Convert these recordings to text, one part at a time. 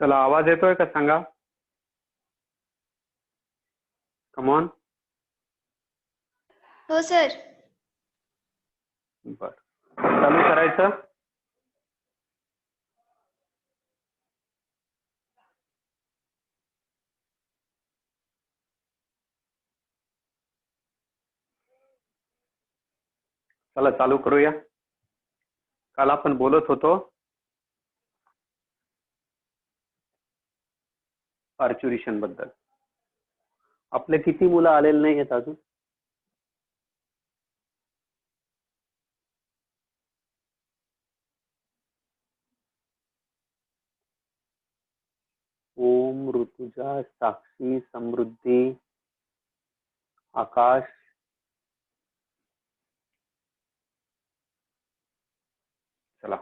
चला, आवाज येतोय का सांगा. कमॉन. हो सर. बर, चालू करायचं. चला चालू करूया. काल आपण बोलत होतो पार्च्युरेशन बद्दल. आपले किती मुलं आलेले नाही आहेत अजून? ओम, ऋतुजा, साक्षी, समृद्धी, आकाश. चला,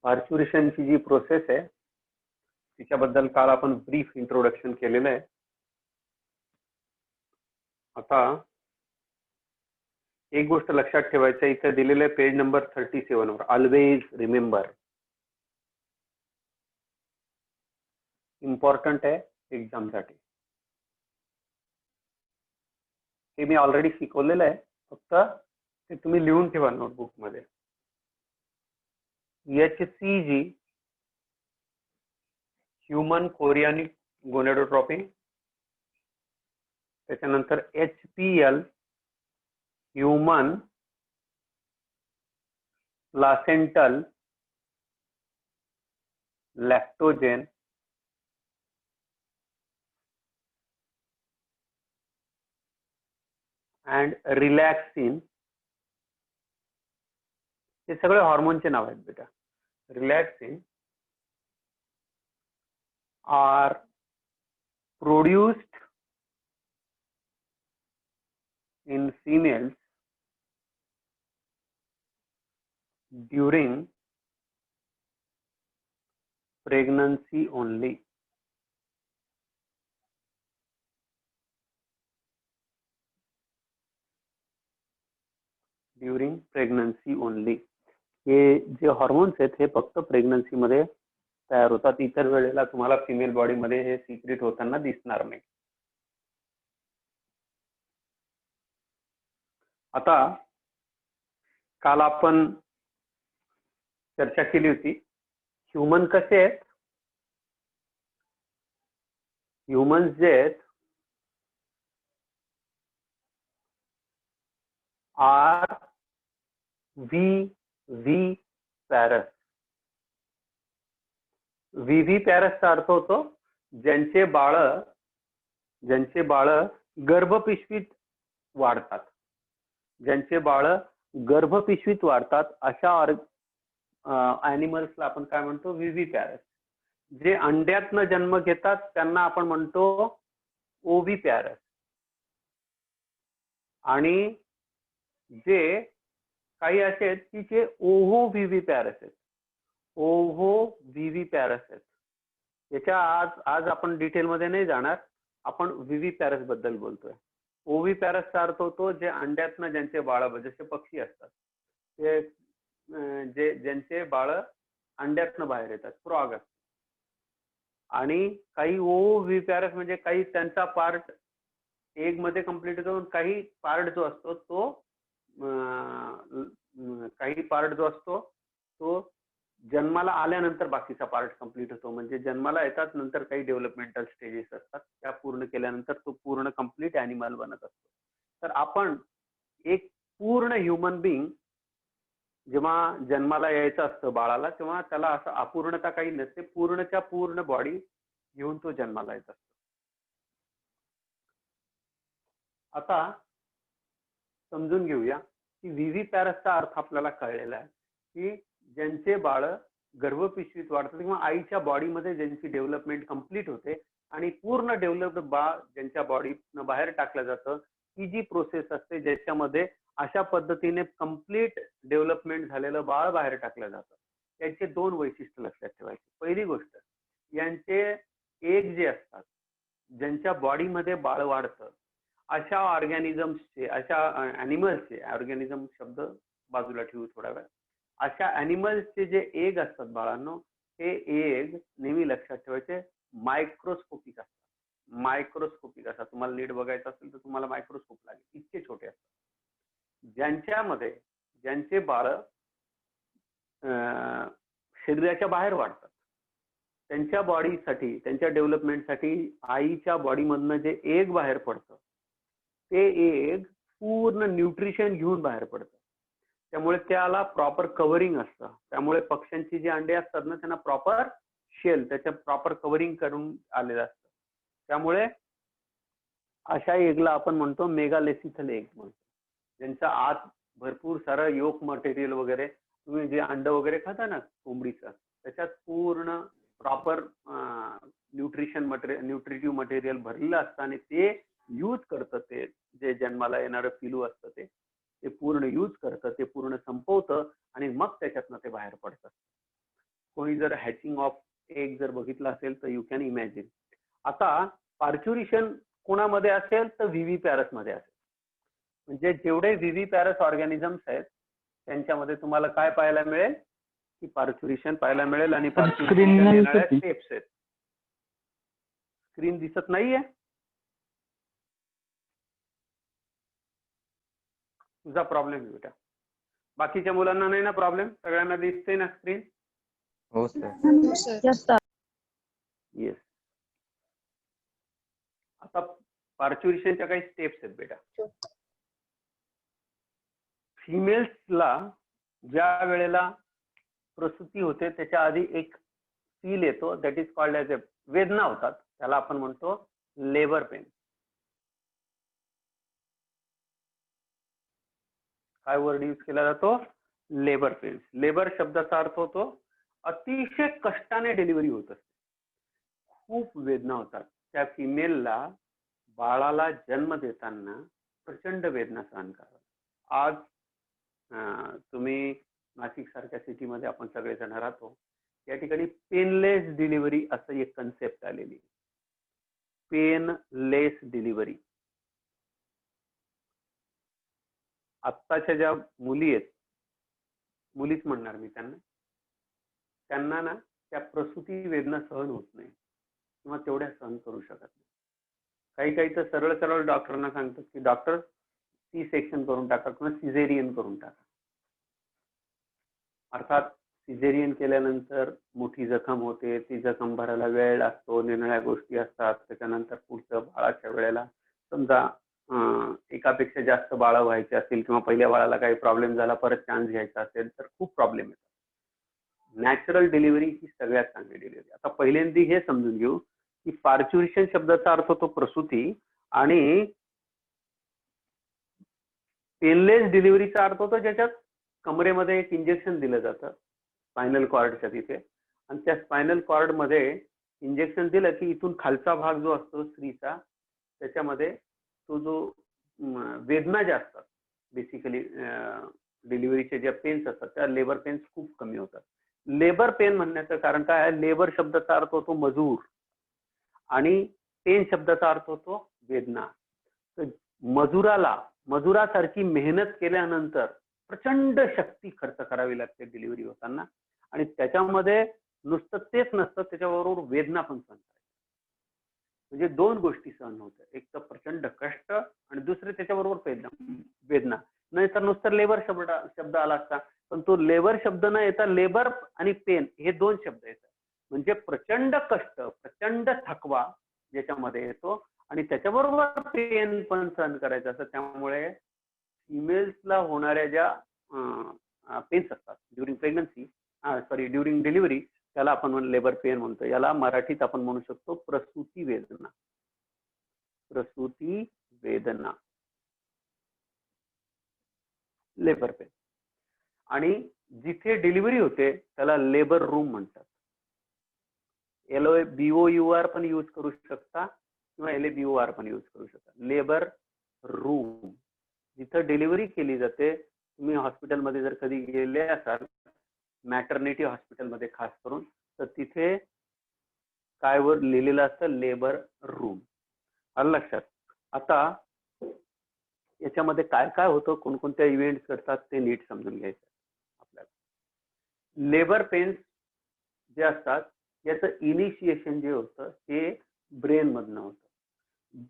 पार्च्युरेशनची जी प्रोसेस आहे तिच्याबद्दल काल आपण ब्रीफ इंट्रोडक्शन केलेलं आहे. आता एक गोष्ट लक्षात ठेवायचं, इथे दिलेलं आहे पेज नंबर 37 वर. ऑलवेज रिमेंबर, इम्पॉर्टंट आहे एक्झामसाठी. हे मी ऑलरेडी शिकवलेलं आहे, फक्त ते तुम्ही लिहून ठेवा नोटबुक मध्ये. HCG, human chorionic gonadotropin. त्याच्यानंतर HPL, human placental lactogen. And relaxin. हे सगळे हॉर्मोनचे नाव आहेत बेटा. Relaxin are produced in females during pregnancy only. During pregnancy only. हे जे हॉर्मोन्स आहेत हे फक्त प्रेग्नन्सी मध्ये तयार होतात. इतर वेळेला तुम्हाला फिमेल बॉडी मध्ये हे सिक्रेट होताना दिसणार नाही. आता काल आपण चर्चा केली होती ह्युमन कसे आहेत. ह्युमन्स जे आहेत आर व्ही पॅरस. व्ही पॅरसचा अर्थ होतो ज्यांचे बाळ गर्भपिशवीत वाढतात. ज्यांचे बाळ गर्भपिशवीत वाढतात अशा ॲनिमल्सला आपण काय म्हणतो, व्ही पॅरस. जे अंड्यातनं जन्म घेतात त्यांना आपण म्हणतो ओव्ही पॅरस. आणि जे काही असे आहेत की जे ओव्हो व्ही पॅरस आहेत. ओव्हो व्ही पॅरस आहेत. याच्या आज आपण डिटेलमध्ये नाही जाणार, आपण व्ही पॅरस बद्दल बोलतोय. ओव्ही पॅरसचा अर्थ होतो जे अंड्यातनं ज्यांचे बाळ, जसे पक्षी असतात ते ज्यांचे बाळ अंड्यातनं बाहेर येतात, फ्रॉग असतात. आणि काही ओव्ही पॅरस म्हणजे काही त्यांचा पार्ट एग मध्ये कम्प्लीट होतो, काही पार्ट जो असतो तो जन्माला आल्यानंतर बाकीचा पार्ट कम्प्लीट होतो. म्हणजे जन्माला येतात, नंतर काही डेव्हलपमेंटल स्टेजेस असतात, त्या पूर्ण केल्यानंतर तो पूर्ण कम्प्लीट ॲनिमल बनत असतो. तर आपण एक पूर्ण ह्युमन बिंग जेव्हा जन्माला यायचं असतं बाळाला, तेव्हा त्याला असं अपूर्णता काही नसते, पूर्णच्या पूर्ण बॉडी घेऊन तो जन्माला येत असतो. आता समजून घेऊया की व्ही पॅरसचा अर्थ आपल्याला कळलेला आहे की ज्यांचे बाळ गर्भपिशवीत वाढतात किंवा आईच्या बॉडीमध्ये ज्यांची डेव्हलपमेंट कम्प्लीट होते आणि पूर्ण डेव्हलप्ड बाळ ज्यांच्या बॉडीतनं बाहेर टाकलं जातं, ही जी प्रोसेस असते ज्याच्यामध्ये अशा पद्धतीने कम्प्लीट डेव्हलपमेंट झालेलं बाळ बाहेर टाकलं जातं. त्याचे दोन वैशिष्ट्य लक्षात ठेवायचे. पहिली गोष्ट, यांचे एग जे असतात, ज्यांच्या बॉडीमध्ये बाळ वाढतं, अशा ऑर्गॅनिझम्सचे, अशा ॲनिमल्सचे, ऑर्गॅनिझम शब्द बाजूला ठेवू थोडा वेळ, अशा ॲनिमल्सचे जे एग असतात बाळांनो, हे एग नेहमी लक्षात ठेवायचे मायक्रोस्कोपिक असतात. मायक्रोस्कोपिक असतात. तुम्हाला नीट बघायचं असेल तर तुम्हाला मायक्रोस्कोप लागेल, इतके छोटे असतात. ज्यांचे बाळ शरीराच्या बाहेर वाढतात, त्यांच्या बॉडीसाठी, त्यांच्या डेव्हलपमेंटसाठी आईच्या बॉडीमधनं जे एग बाहेर पडतं, ते एग पूर्ण न्यूट्रिशन घेऊन बाहेर पडतं. त्यामुळे त्याला प्रॉपर कव्हरिंग असतं. त्यामुळे पक्ष्यांची जी अंडे असतात ना, त्यांना प्रॉपर शेल, त्याच्या प्रॉपर कव्हरिंग करून आलेलं असतं. त्यामुळे अशा एगला आपण म्हणतो मेगालेसिथल एग म्हणतो, ज्यांचा आत भरपूर सारं योक मटेरियल वगैरे, तुम्ही जे अंड वगैरे खाता ना कोंबडीचं, त्याच्यात पूर्ण प्रॉपर न्यूट्रिटिव्ह मटेरियल भरलेलं असतं आणि ते यूज करतं. ते जे जन्माला येणारं पिलू असतं ते पूर्ण यूज करतं, ते पूर्ण संपवतं आणि मग त्याच्यातनं ते बाहेर पडतं. कोणी जर हॅचिंग ऑफ एग जर बघितलं असेल तर यू कॅन इमॅजिन. आता पार्च्युरिशन कोणामध्ये असेल तर व्हीव्हीपॅरस मध्ये असेल. म्हणजे जेवढे व्हीव्हीपॅरस ऑर्गॅनिझम्स आहेत त्यांच्यामध्ये तुम्हाला काय पाहायला मिळेल की पार्च्युरिशन पाहायला मिळेल. आणि पार्च्युरिशन येणाऱ्या स्टेप्स आहेत. स्क्रीन दिसत नाहीये? तुझा प्रॉब्लेम आहे बेटा. बाकीच्या मुलांना नाही ना प्रॉब्लेम? सगळ्यांना दिसते ना स्क्रीन? हो सर. येस. आता पार्च्युरिशनच्या काही स्टेप्स आहेत बेटा. फिमेल्सला ज्या वेळेला प्रसूती होते त्याच्या आधी एक फील येतो, that is called as a वेदना होतात, त्याला आपण म्हणतो लेबर पेन. काय वर्ड यूज केला जातो? Labour pain. लेबर शब्दाचा अर्थ होतो अतिशय कष्टाने डिलिव्हरी होत असते, खूप वेदना होतात. त्या फिमेलला बाळाला जन्म देताना प्रचंड वेदना सहन कराव्या. आज तुम्ही नाशिक सारख्या सिटीमध्ये आपण सगळेजण राहतो, या ठिकाणी पेनलेस डिलिव्हरी असं एक कन्सेप्ट आलेली. Painless delivery. आत्ताच्या ज्या मुली आहेत, मुलीच म्हणणार मी त्यांना ना त्या प्रसूती वेदना सहन होत नाही किंवा तेवढ्या सहन करू शकत नाही. काही तर सरळ सरळ डॉक्टरांना सांगतात की डॉक्टर सी सेक्शन करून टाका किंवा सिझेरियन करून टाका. अर्थात सिझेरियन केल्यानंतर मोठी जखम होते, ती जखम भरायला वेळ लागतो, निरनिळ्या गोष्टी असतात. त्याच्यानंतर पुढचं बाळाच्या वेळेला समजा एकापेक्षा जास्त बाळ व्हायचे असतील किंवा पहिल्या बाळाला काही प्रॉब्लेम झाला, परत चान्स घ्यायचा असेल तर खूप प्रॉब्लेम येतात. नॅचरल डिलिव्हरी ही सगळ्यात चांगली डिलिव्हरी. आता पहिल्यांदा हे समजून घेऊ की पार्च्युरिशन शब्दाचा अर्थ होतो प्रसूती आणि पेनलेस डिलिव्हरीचा अर्थ होतो ज्याच्यात कमरेमध्ये एक इंजेक्शन दिलं जातं स्पायनल कॉर्डच्या तिथे, आणि त्या स्पायनल कॉर्ड मध्ये इंजेक्शन दिलं की इथून खालचा भाग जो असतो स्त्रीचा, त्याच्यामध्ये तो जो वेदना ज्या असतात, बेसिकली डिलिव्हरीचे ज्या पेन्स असतात त्या लेबर पेन्स खूप कमी होतात. लेबर पेन म्हणण्याचं कारण काय आहे? लेबर शब्दाचा अर्थ होतो मजूर आणि पेन शब्दाचा अर्थ होतो वेदना. तर मजुरासारखी मेहनत केल्यानंतर प्रचंड शक्ती खर्च करावी लागते डिलिव्हरी होताना, आणि त्याच्यामध्ये नुसतं तेच नसतं, त्याच्याबरोबर वेदना पण सहन करायची. म्हणजे दोन गोष्टी सहन होतात, एक तर प्रचंड कष्ट आणि दुसरे त्याच्याबरोबर वेदना. नाही तर नुसतं लेबर शब्द आला असता, पण तो लेबर शब्द न येता लेबर आणि पेन हे दोन शब्द येतात. म्हणजे प्रचंड कष्ट, प्रचंड थकवा ज्याच्यामध्ये येतो आणि त्याच्याबरोबर पेन पण सहन करायचं असतं. त्यामुळे फिमेल्सला होणाऱ्या ज्या पेन्स असतात ड्युरिंग प्रेग्नन्सी, ड्युरिंग डिलिव्हरी, त्याला आपण लेबर पेन म्हणतो. याला मराठीत आपण म्हणू शकतो प्रसूती वेदना. प्रसूती वेदना, लेबर पेन. आणि जिथे डिलिव्हरी होते त्याला लेबर रूम म्हणतात. LOBOUR पण यूज करू शकता किंवा LABOR पण यूज करू शकता. लेबर रूम, जिथं डिलिव्हरी केली जाते. तुम्ही हॉस्पिटलमध्ये जर कधी गेले असाल, मॅटर्निटी हॉस्पिटलमध्ये खास करून, तर तिथे काय वर लिहिलेलं असतं, लेबर रूम. आलं लक्षात. आता याच्यामध्ये काय काय होतं, कोणकोणत्या इव्हेंट्स घडतात ते नीट समजून घ्यायचं आपल्याला. लेबर पेन्स जे असतात याचं इनिशिएशन जे होतं हे ब्रेन मधनं होतं.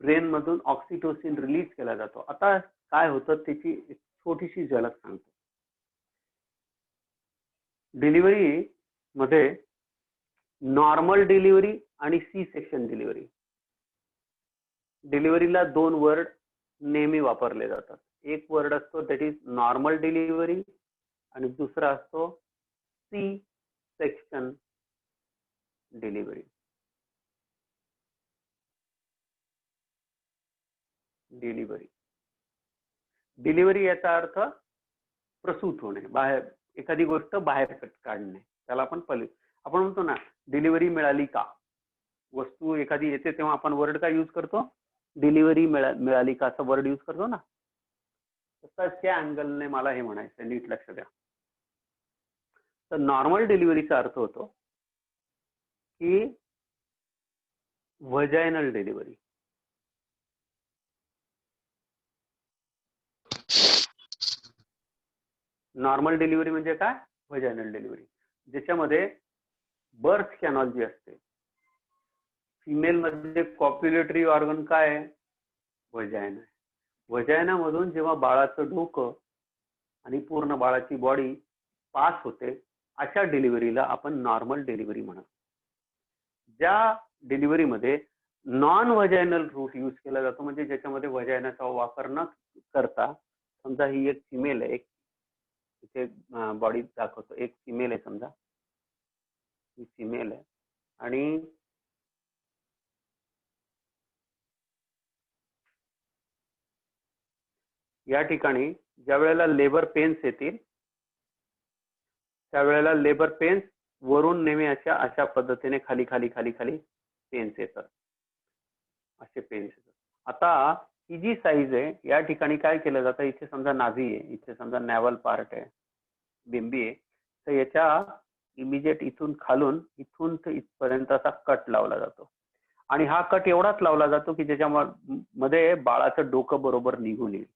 ब्रेन मधून ऑक्सिटोसिन रिलीज केला जातो. आता काय होतं त्याची एक छोटीशी झलक सांगतो. डिलिव्हरी मध्ये नॉर्मल डिलिव्हरी आणि सी सेक्शन डिलिव्हरी, डिलिव्हरीला 2 वर्ड नेहमी वापरले जातात. एक वर्ड असतो दॅट इज नॉर्मल डिलिव्हरी आणि दुसरा असतो सी सेक्शन डिलिव्हरी. डिलिव्हरी याचा अर्थ प्रसूत होणे, बाहेर एखादी गोष्ट बाहेर काढणे, त्याला आपण आपण म्हणतो ना डिलिव्हरी मिळाली का, वस्तू एखादी येते तेव्हा आपण वर्ड काय यूज करतो, डिलिव्हरी मिळाली का असं वर्ड यूज करतो ना. तसंच त्या अँगलने मला हे म्हणायचं, नीट लक्ष द्या. तर नॉर्मल डिलिव्हरीचा अर्थ होतो की व्हजायनल डिलिव्हरी. नॉर्मल डिलिव्हरी म्हणजे काय, व्हजायनल डिलिव्हरी, ज्याच्यामध्ये बर्थ कॅनॉल जी असते. फिमेल मध्ये कॉप्युलेटरी ऑर्गन काय आहे, व्हजायना. व्हजायना मधून जेव्हा बाळाचं डोकं आणि पूर्ण बाळाची बॉडी पास होते, अशा डिलिव्हरीला आपण नॉर्मल डिलिव्हरी म्हणतो. ज्या डिलिव्हरीमध्ये नॉन व्हजायनल रूट यूज केला जातो, म्हणजे ज्याच्यामध्ये व्हजायनाचा वापर न करता, समजा ही एक फिमेल आहे, एक इथे बॉडी दाखवतो, एक फिमेल आहे समजा, ही फिमेल आहे आणि या ठिकाणी ज्या वेळेला लेबर पेन्स येतील त्यावेळेला लेबर पेन्स वरून नेहमी अशा पद्धतीने खाली खाली खाली खाली पेन्स येतात, असे पेन्स येतात. आता ही जी साईज आहे या ठिकाणी काय केलं जातं, इथे समजा नाभी आहे, इथे समजा नॅव्हल पार्ट आहे, बिंबी आहे, तर याच्या इमिजिएट इथून खालून इथून तर इथपर्यंत असा कट लावला जातो. आणि हा कट एवढाच लावला जातो की ज्याच्यामध्ये बाळाचं डोकं बरोबर निघून येईल.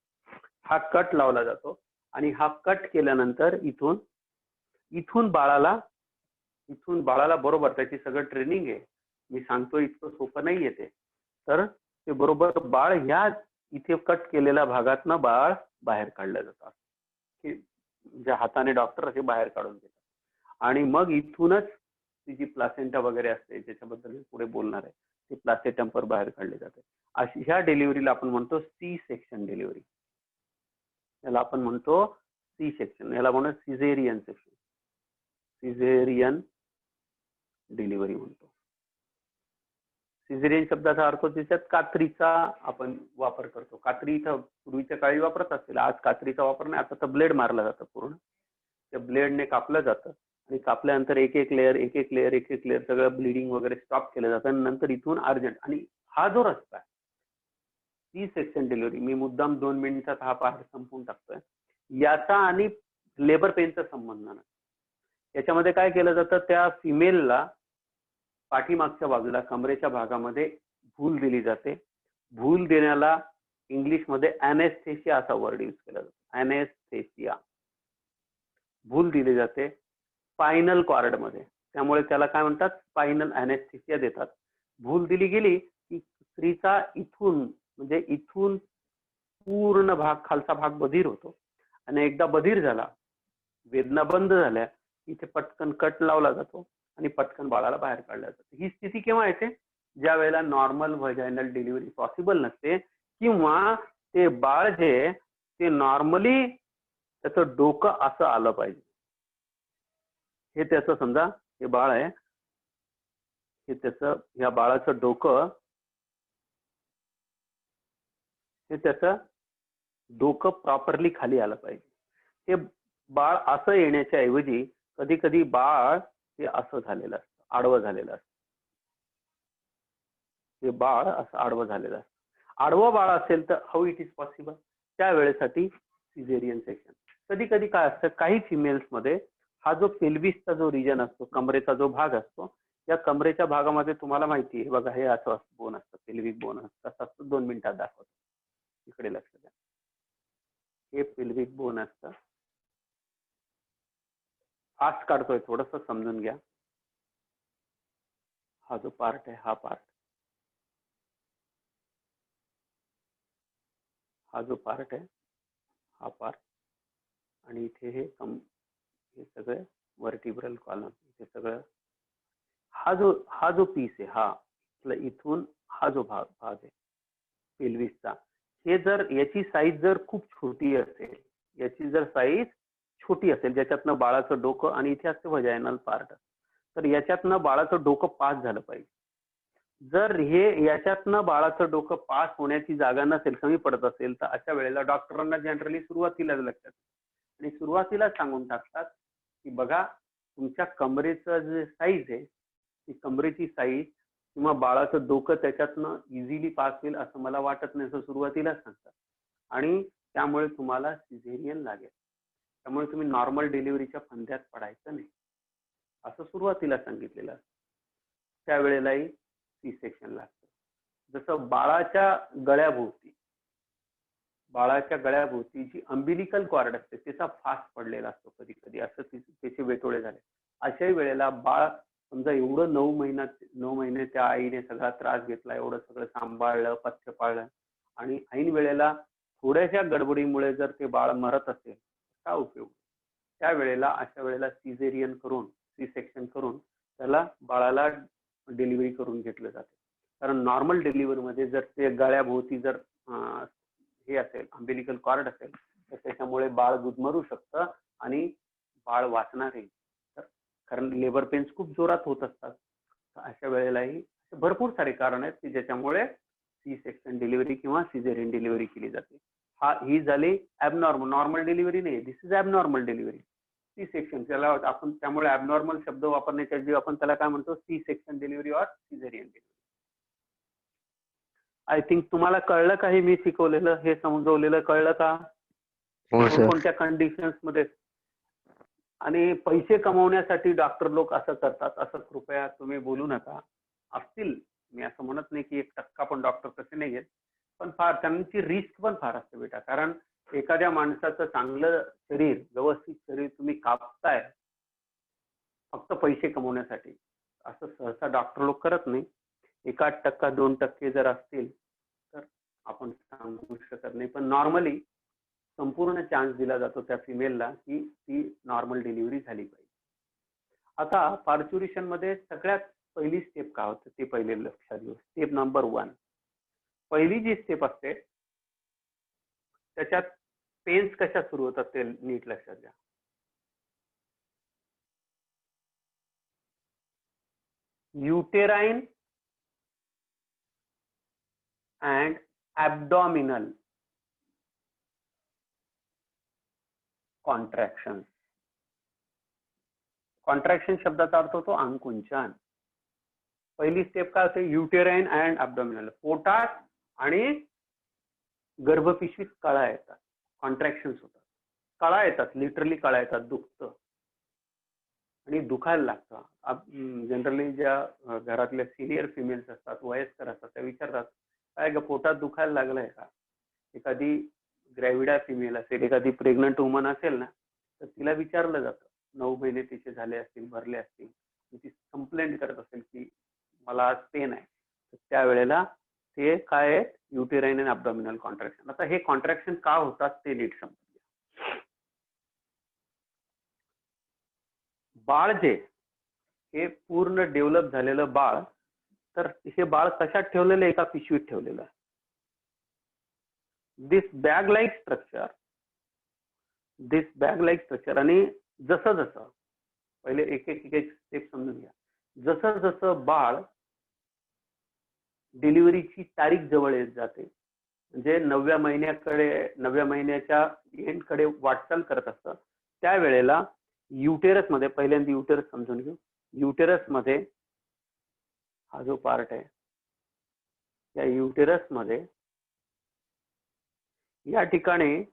हा कट लावला जातो आणि हा कट केल्यानंतर इथून बाळाला बरोबर, त्याची सगळं ट्रेनिंग आहे, मी सांगतो इतकं सोपं नाही येते, तर ते बरोबर बाळ ह्या इथे कट केलेल्या भागातनं बाळ बाहेर काढलं जातं, की ज्या हाताने डॉक्टर असे बाहेर काढून देतात. आणि मग इथूनच ती जी प्लासेंटा वगैरे असते, ज्याच्याबद्दल मी पुढे बोलणार आहे, ती प्लासेंटमवर बाहेर काढली जाते. अशी ह्या डिलिव्हरीला आपण म्हणतो सी सेक्शन डिलिव्हरी. याला आपण म्हणतो सी सेक्शन, याला म्हणतो सिझेरियन सेक्शन, सिझेरियन डिलिव्हरी म्हणतो. सिझेरियन शब्दाचा अर्थ त्याच्यात कात्रीचा आपण वापर करतो. कात्री इथं पूर्वीच्या काळी वापरत असतील, आज कात्रीचा वापर नाही, आता तर ब्लेड मारला जातं पूर्ण. त्या ब्लेडने कापलं जातं आणि कापल्यानंतर एक एक लेअर सगळं ब्लिडिंग वगैरे स्टॉप केलं जातं आणि नंतर इथून अर्जंट. आणि हा जो रस्ता आहे सी सेक्शन डिलिव्हरी, मी मुद्दाम 2 मिनिटात हा पाठ संपवून टाकतोय, याचा आणि लेबर पेनचा संबंध नाही. याच्यामध्ये काय केलं जातं, त्या फिमेलला पाठीमागच्या बाजूला कमरेच्या भागामध्ये भूल दिली जाते. भूल देण्याला इंग्लिशमध्ये ॲनेस्थेशिया असा वर्ड यूज केला जातो, ॲनेस्थेशिया. भूल दिली जाते स्पायनल कॉर्डमध्ये, त्यामुळे त्याला काय म्हणतात, स्पायनल ॲनेस्थेशिया देतात. भूल दिली गेली की स्त्रीचा इथून पूर्ण भाग, खालचा भाग बधीर होतो आणि एकदा बधीर झाला, वेदना बंद झाल्या, इथे पटकन कट लावला जातो आणि पटकन बाळाला बाहेर काढलं जातं. ही स्थिती केव्हा येते, ज्या वेळेला नॉर्मल व्हजायनल डिलिव्हरी पॉसिबल नसते, किंवा ते बाळ जे ते नॉर्मली त्याचं डोकं असं आलं पाहिजे. हे त्याचं समजा हे बाळ आहे, हे त्याचं, या बाळाचं डोकं, हे त्याचं डोकं प्रॉपरली खाली आलं पाहिजे. हे बाळ असं येण्याच्या ऐवजी कधी कधी बाळ हे असं झालेलं असतं, आडवं झालेलं असतं. हे बाळ असं आडवं झालेलं असतं. आडवं बाळ असेल तर हाऊ इट इज पॉसिबल, त्या वेळेसाठी सिझेरियन सेक्शन. कधी कधी काय असतं, काही फिमेल्स मध्ये हा जो पेल्विसचा जो रिजन असतो, कमरेचा जो भाग असतो, या कमरेच्या भागामध्ये तुम्हाला माहिती आहे बघा, हे असं बोन असतं, पेल्विक बोन असतं, कसं असतं 2 मिनिटात दाखवतो. इकडे लक्ष द्या. हे पेल्विक बोन असतं. फास्ट काढतोय, थोडस समजून घ्या. हा जो पार्ट आहे, हा पार्ट, हा जो पार्ट आहे, हा पार्ट, आणि इथे हे सगळे वर्टिब्रल कॉलम, इथे सगळं हा जो पीस आहे, हा इथून हा जो भाग आहे पेल्विसचा, हे जर याची साईज जर खूप छोटी असेल, याची जर साईज छोटी असेल, ज्याच्यातनं बाळाचं डोकं, आणि इथे असते व्हजायनल पार्ट, तर याच्यातनं बाळाचं डोकं पास झालं पाहिजे. जर हे याच्यातनं बाळाचं डोकं पास होण्याची जागा नसेल, कमी पडत असेल, तर अशा वेळेला डॉक्टरांना जनरली सुरुवातीलाच लक्षात आणि सुरुवातीला सांगून टाकतात की बघा, तुमच्या कमरेचं जे साईज आहे, ती कमरेची साईज किंवा बाळाचं डोकं त्याच्यातनं इझिली पास होईल असं मला वाटत नाही, असं सुरुवातीलाच सांगतात. आणि त्यामुळे तुम्हाला सिझेरियन लागेल, त्यामुळे तुम्ही नॉर्मल डिलिव्हरीच्या फंद्यात पडायचं नाही, असं सुरुवातीला सांगितलेलं असतं. त्यावेळेलाही सी सेक्शन लागतं. जसं बाळाच्या गळ्याभोवती जी अंबिलिकल कॉर्ड असते, त्याचा फास्ट पडलेला असतो कधी कधी, असं त्याचे वेटोळे झाले. अशाही वेळेला बाळ समजा एवढं 9 महिने त्या आईने सगळा त्रास घेतला, एवढं सगळं सांभाळलं, पथ्य पाळलं, आणि ऐन वेळेला थोड्याशा गडबडीमुळे जर ते बाळ मरत असेल, काय उपयोग? त्यावेळेला अशा वेळेला सिझेरियन करून, सी सेक्शन करून त्याला बाळाला डिलिव्हरी करून घेतलं जाते. कारण नॉर्मल डिलिव्हरीमध्ये जर ते गळ्याभोवती जर हे असेल, अंबिलिकल कॉर्ड असेल, तर त्याच्यामुळे बाळ गुदमरू शकतं आणि बाळ वाचणारही. तर कारण लेबर पेन्स खूप जोरात होत असतात. अशा वेळेलाही भरपूर सारे कारण आहेत की ज्याच्यामुळे सी सेक्शन डिलिव्हरी किंवा सिझेरियन डिलिव्हरी केली जाते. ही झाली ॲबनॉर्मल. नॉर्मल डिलिव्हरी नाही, this is abnormal delivery. C section, त्याला आपण त्यामुळे ॲबनॉर्मल शब्द वापरण्याच्या ऐवजी आपण त्याला काय म्हणतो, C section delivery or caesarean delivery. I think तुम्हाला कळलं का, हे मी शिकवलेलं, हे समजवलेलं कळलं का? कोणत्या कंडिशन्स मध्ये. आणि पैसे कमवण्यासाठी डॉक्टर लोक असं करतात असं कृपया तुम्ही बोलू नका. असतील, मी असं म्हणत नाही की 1% पण डॉक्टर तसे नाही आहेत, पण त्यांची रिस्क पण फार असते बेटा. कारण एखाद्या माणसाचं चांगलं शरीर, व्यवस्थित शरीर तुम्ही कापताय फक्त पैसे कमवण्यासाठी, असं सहसा डॉक्टर लोक करत नाही. 1% 2% जर असतील तर आपण सांगू शकत नाही, पण नॉर्मली संपूर्ण चान्स दिला जातो त्या फिमेलला की ती नॉर्मल डिलिव्हरी झाली पाहिजे. आता पार्च्युरेशन मध्ये सगळ्यात पहिली स्टेप काय होते ते पहिले लक्षात घेऊ. स्टेप नंबर 1, पहिली जी स्टेप असते त्याच्यात पेन्स कशा सुरू होतात ते नीट लक्षात घ्या. Uterine and abdominal contraction. Contraction शब्दाचा अर्थ होतो अंकुंचन. पहिली स्टेप काय होते, युटेराइन अँड ॲब्डॉमिनल. पोटात आणि गर्भपिशवीत कळा येतात, कॉन्ट्रॅक्शन्स होतात, कळा येतात, लिटरली कळा येतात, दुखतं आणि दुखायला लागतं. जनरली ज्या घरातल्या सिनियर फिमेल्स असतात, वयस्कर असतात, त्या विचारतात काय ग पोटात दुखायला लागलंय का. एखादी ग्रॅव्हिडा फिमेल असेल, एखादी प्रेग्नंट वुमन असेल ना, तर तिला विचारलं जातं, 9 महिने तिचे झाले असतील, भरले असतील, ती कंप्लेंट करत असेल की मला आज पेन आहे, तर त्यावेळेला ते काय आहे, युटेराइन अँड ॲब्डॉमिनल कॉन्ट्रॅक्शन. आता हे कॉन्ट्रॅक्शन का होतात ते नीट समजून घ्या. बाळ जे हे पूर्ण डेव्हलप झालेलं बाळ, तर हे बाळ कशात ठेवलेलं आहे, एका पिशवीत ठेवलेलं आहे. दिस बॅग लाईक स्ट्रक्चर. आणि जसं जसं पहिले एक एक स्टेप समजून घ्या. जसं जसं बाळ डिलिव्हरीची तारीख जवळ येत जाते, म्हणजे 9व्या महिन्याच्या एंडकडे वाटचाल करत असतं, त्यावेळेला युटेरस मध्ये, पहिल्यांदा युटेरस समजून घेऊ. युटेरस मध्ये हा जो पार्ट आहे, या युटेरस मध्ये या ठिकाणी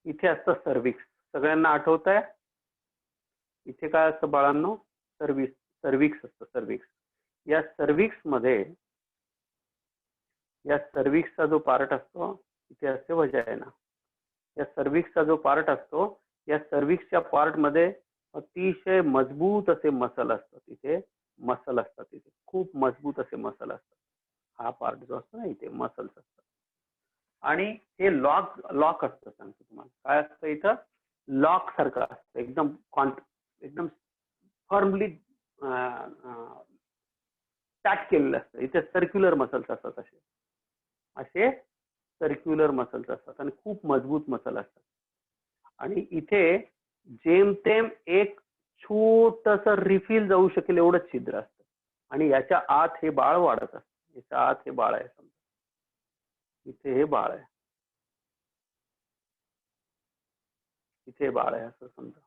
इथे असतं सर्व्हिक्स. सगळ्यांना आठवत आहे, इथे काय असतं बाळांनो, सर्विक्स असतं, सर्विक्स. या सर्विक्सचा जो पार्ट असतो तिथे असते वजायना. या सर्विक्सचा जो पार्ट असतो, या सर्विक्सच्या पार्ट मध्ये अतिशय मजबूत असे मसल असतात. तिथे मसल असतात, तिथे खूप मजबूत असे मसल असतात. हा पार्ट जो असतो ना इथे मसल्स असतात. आणि हे लॉक असतं. सांगतो तुम्हाला काय असतं इथं. लॉक सारखं असतं, एकदम फर्मली टॅच केलेलं असतं. इथे सर्क्युलर मसल्स असतात, असे सर्क्युलर मसल्स असतात आणि खूप मजबूत मसल असतात. आणि इथे जेमतेम एक छोटस रिफिल जाऊ शकेल एवढंच छिद्र असतं. आणि याच्या आत हे बाळ वाढत असतं. याच्या आत हे बाळ आहे, समजा इथे हे बाळ आहे, इथे बाळ आहे असं समजा,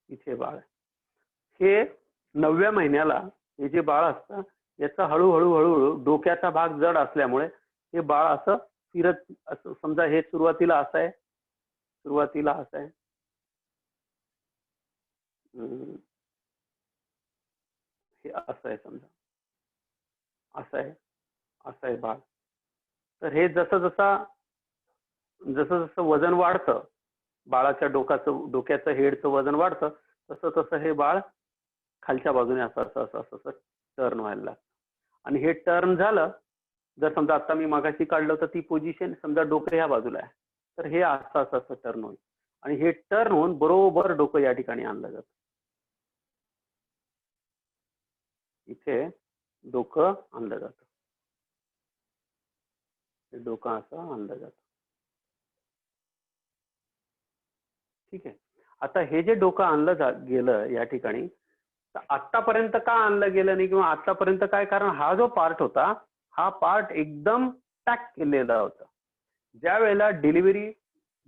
इथे बाळ आहे. हे 9व्या महिन्याला हे जे बाळ असतं याचा हळूहळू डोक्याचा भाग जड असल्यामुळे हे बाळ असं फिरत, असं समजा हे सुरुवातीला असं आहे, हे असं आहे समजा, असं आहे बाळ. तर हे जसं जसं वजन वाढतं, बाळाच्या डोक्याचं हेडचं वजन वाढतं, तसं हे बाळ खालच्या बाजूने असं टर्न व्हायला लागतं. आणि हे टर्न झालं, जर समजा आता मी मागाशी काढलं तर ती पोझिशन समजा डोकं ह्या बाजूला आहे, तर हे असं टर्न होईल. आणि हे टर्न होऊन बरोबर डोकं या ठिकाणी आणलं जातं. इथे डोकं आणलं जातं, डोकं असं आणलं जातं. ठीक आहे. आता हे जे डोकं आणलं गेलं या ठिकाणी, तर आतापर्यंत का आणलं गेलं नाही किंवा आतापर्यंत काय, कारण हा जो पार्ट होता हा पार्ट एकदम पॅक केलेला होता. ज्या वेळेला डिलिव्हरी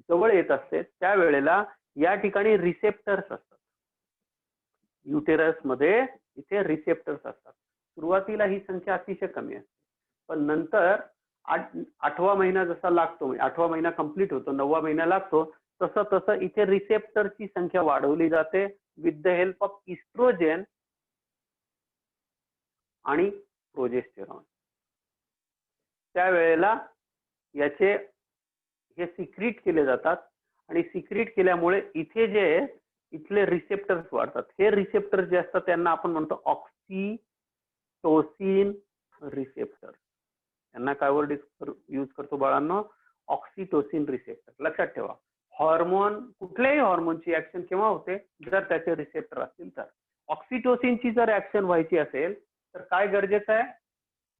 जवळ येत असते त्यावेळेला या ठिकाणी रिसेप्टर्स असतात. युटेरस मध्ये इथे रिसेप्टर्स असतात. सुरुवातीला ही संख्या अतिशय कमी असते, पण नंतर 8वा महिना जसा लागतो, 8वा महिना कंप्लीट होतो, 9वा महिना लागतो, तसं इथे रिसेप्टरची संख्या वाढवली जाते with the help of oestrogen आणि प्रोजेस्टेरॉन. त्यावेळेला याचे हे सिक्रीट केले जातात आणि सिक्रीट केल्यामुळे इथले रिसेप्टर्स वाढतात. हे रिसेप्टर जे असतात त्यांना आपण म्हणतो ऑक्सिटोसिन रिसेप्टर. यांना काय वर्ड यूज करतो बाळांनो? Oxytocin receptor. लक्षात ठेवा, कुठल्याही हॉर्मोनची ऍक्शन केव्हा होते? जर त्याचे रिसेप्टर असतील तर. ऑक्सिटोसिनची जर ऍक्शन व्हायची असेल तर काय गरजेचं आहे?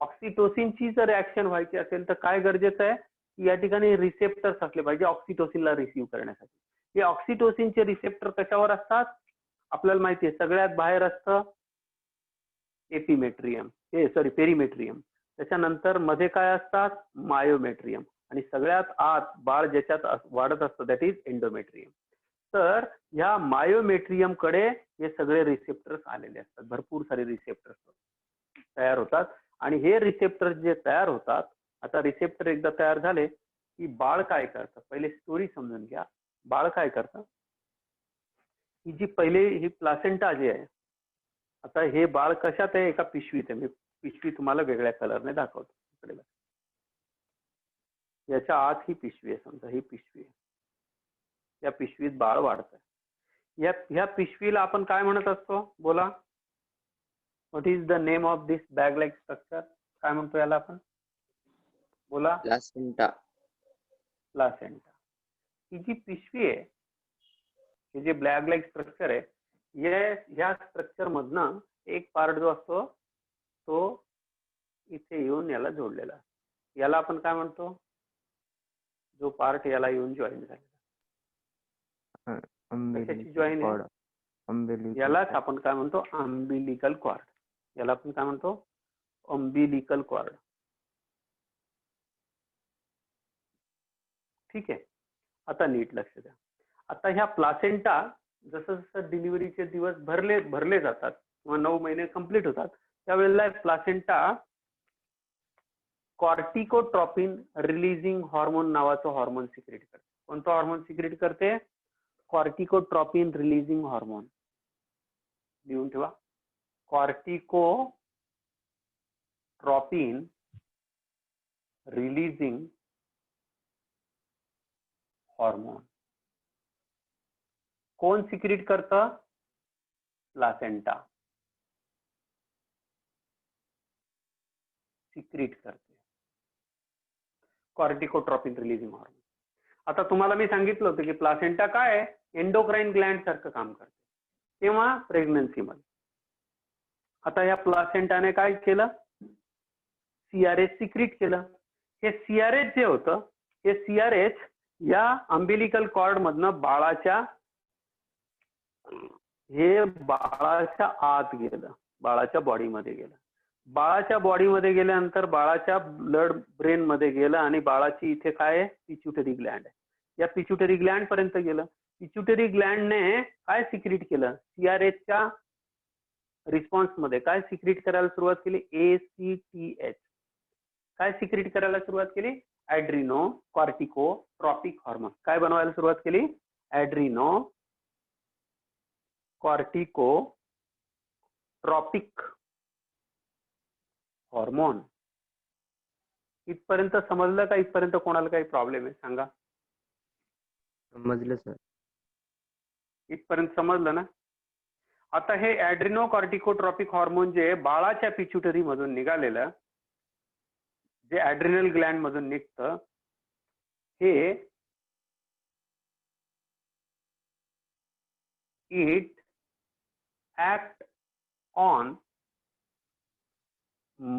ऑक्सिटोसिनची जर ऍक्शन व्हायची असेल तर काय गरजेचं आहे? या ठिकाणी रिसेप्टर्स असले पाहिजे ऑक्सिटोसिनला रिसीव्ह करण्यासाठी. हे ऑक्सिटोसिनचे रिसेप्टर कशावर असतात? आपल्याला माहिती आहे, सगळ्यात बाहेर असतं पेरिमेट्रियम. त्याच्यानंतर मध्ये काय असतात? मायोमेट्रियम. आणि सगळ्यात आत बाळ ज्याच्यात वाढत असतं दॅट इज एंडोमेट्रियम. तर ह्या मायोमेट्रियम कडे हे सगळे रिसेप्टर्स आलेले असतात. भरपूर सारे रिसेप्टर्स तयार होतात. आणि हे रिसेप्टर जे तयार होतात, आता रिसेप्टर एकदा तयार झाले की बाळ काय करतं? पहिले स्टोरी समजून घ्या. बाळ काय करतं? ही प्लासेंटा जी आहे, आता हे बाळ कशात आहे? एका पिशवीत आहे. मी पिशवी तुम्हाला वेगळ्या कलरने दाखवतो. याच्या आत ही पिशवी आहे, समजा ही पिशवी आहे. या पिशवीत बाळ वाढत आहे. ह्या पिशवीला आपण काय म्हणत असतो? बोला, what is the name of this bag like structure? काय म्हणतो याला आपण? बोला. प्लासेंटा. ही जी पिशवी आहे, हे जे बॅग लाईक स्ट्रक्चर आहे, या स्ट्रक्चर मधनं एक पार्ट जो असतो तो इथे येऊन याला जोडलेला. याला आपण काय म्हणतो? जो पार्ट याला येऊन जॉईन झालेला. जॉईन आहे, यालाच आपण काय म्हणतो? Umbilical cord. याला आपण काय म्हणतो? Umbilical cord. ठीक आहे. आता नीट लक्ष द्या. आता ह्या प्लासेंटा जसं जसं डिलिव्हरीचे दिवस भरले जातात किंवा 9 महिने कंप्लीट होतात, त्यावेळेला प्लासेंटा कॉर्टिकोट्रॉपिन रिलीजिंग हॉर्मोन नावाचं हॉर्मोन सिक्रेट करते. कोणतं हॉर्मोन सिक्रेट करते? कॉर्टिकोट्रॉपिन रिलीजिंग हॉर्मोन. लिहून ठेवा. कॉर्टिकोट्रॉपिन रिलीजिंग हॉर्मोन कोण सिक्रीट करतं? प्लासेंटा सिक्रीट करते कॉर्टिकोट्रॉपिन रिलीजिंग हॉर्मोन. आता तुम्हाला मी सांगितलं होतं की प्लासेंटा काय आहे? एंडोक्राइन ग्लँड सारखं काम करते. तेव्हा प्रेग्नन्सी मध्ये. आता या प्लासेंटाने काय केलं? सीआरएच सिक्रीट केलं. हे सीआरएच जे होतं, हे सीआरएच या अम्बिलिकल कॉर्ड मधनं बाळाच्या आत गेलं, बाळाच्या बॉडीमध्ये गेलं. बाळाच्या बॉडीमध्ये गेल्यानंतर बाळाच्या ब्लड ब्रेन मध्ये गेलं आणि बाळाची इथे काय आहे? पिच्युटरी ग्लँड आहे. या पिच्युटरी ग्लँड पर्यंत गेलं. पिच्युटरी ग्लँडने काय सिक्रीट केलं? सीआरएचच्या रिस्पॉन्स मध्ये काय सिक्रीट करायला सुरुवात केली? ACTH. काय सिक्रीट करायला सुरुवात केली? ऍड्रिनो कॉर्टिकोट्रॉपिक हॉर्मोन. काय बनवायला सुरुवात केली? ऍड्रिनो कॉर्टिकोट्रॉपिक हॉर्मोन. इथपर्यंत समजलं का? इथपर्यंत कोणाला काही प्रॉब्लेम आहे सांगा? समजलं सर. इथपर्यंत समजलं ना? आता हे ऍड्रिनो कॉर्टिकोट्रॉपिक हॉर्मोन जे बाळाच्या पिच्युटरी मधून निघालेलं, जे ऍड्रिनल ग्लँड मधून निघतं, हे इट ऍक्ट ऑन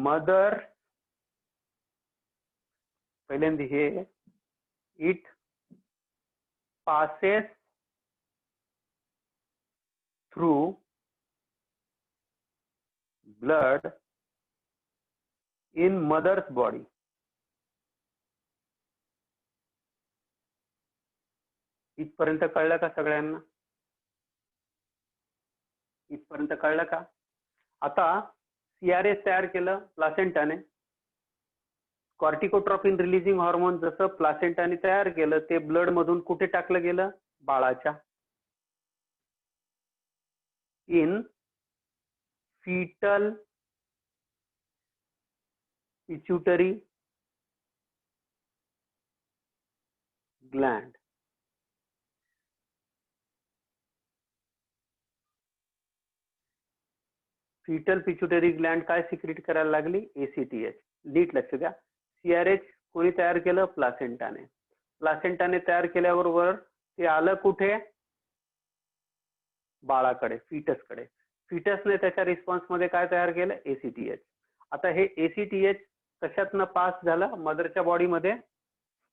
मदर. पहिल्यांदा हे it passes through blood in mother's body. इथपर्यंत कळलं का सगळ्यांना? इथपर्यंत कळलं का? आता सीआरएच तयार केलं प्लासेंटाने. कॉर्टिकोट्रॉपिन रिलीजिंग हॉर्मोन जसं प्लासेंटाने तयार केलं, ते ब्लड मधून कुठे टाकलं गेलं? बाळाच्या. In fetal pituitary gland. Fetal pituitary gland काय सिक्रीट करायला लागली? ACTH. नीट लक्ष द्या. सीआरएच कोणी तयार केलं? प्लासेंटाने. प्लासेंटाने तयार केल्याबरोबर ते आलं कुठे? बाळाकडे, फिटसकडे. फिटसने त्याच्या रिस्पॉन्स मध्ये काय तयार केलं? ACTH. आता हे ACTH कशातनं पास झालं? मदरच्या बॉडीमध्ये,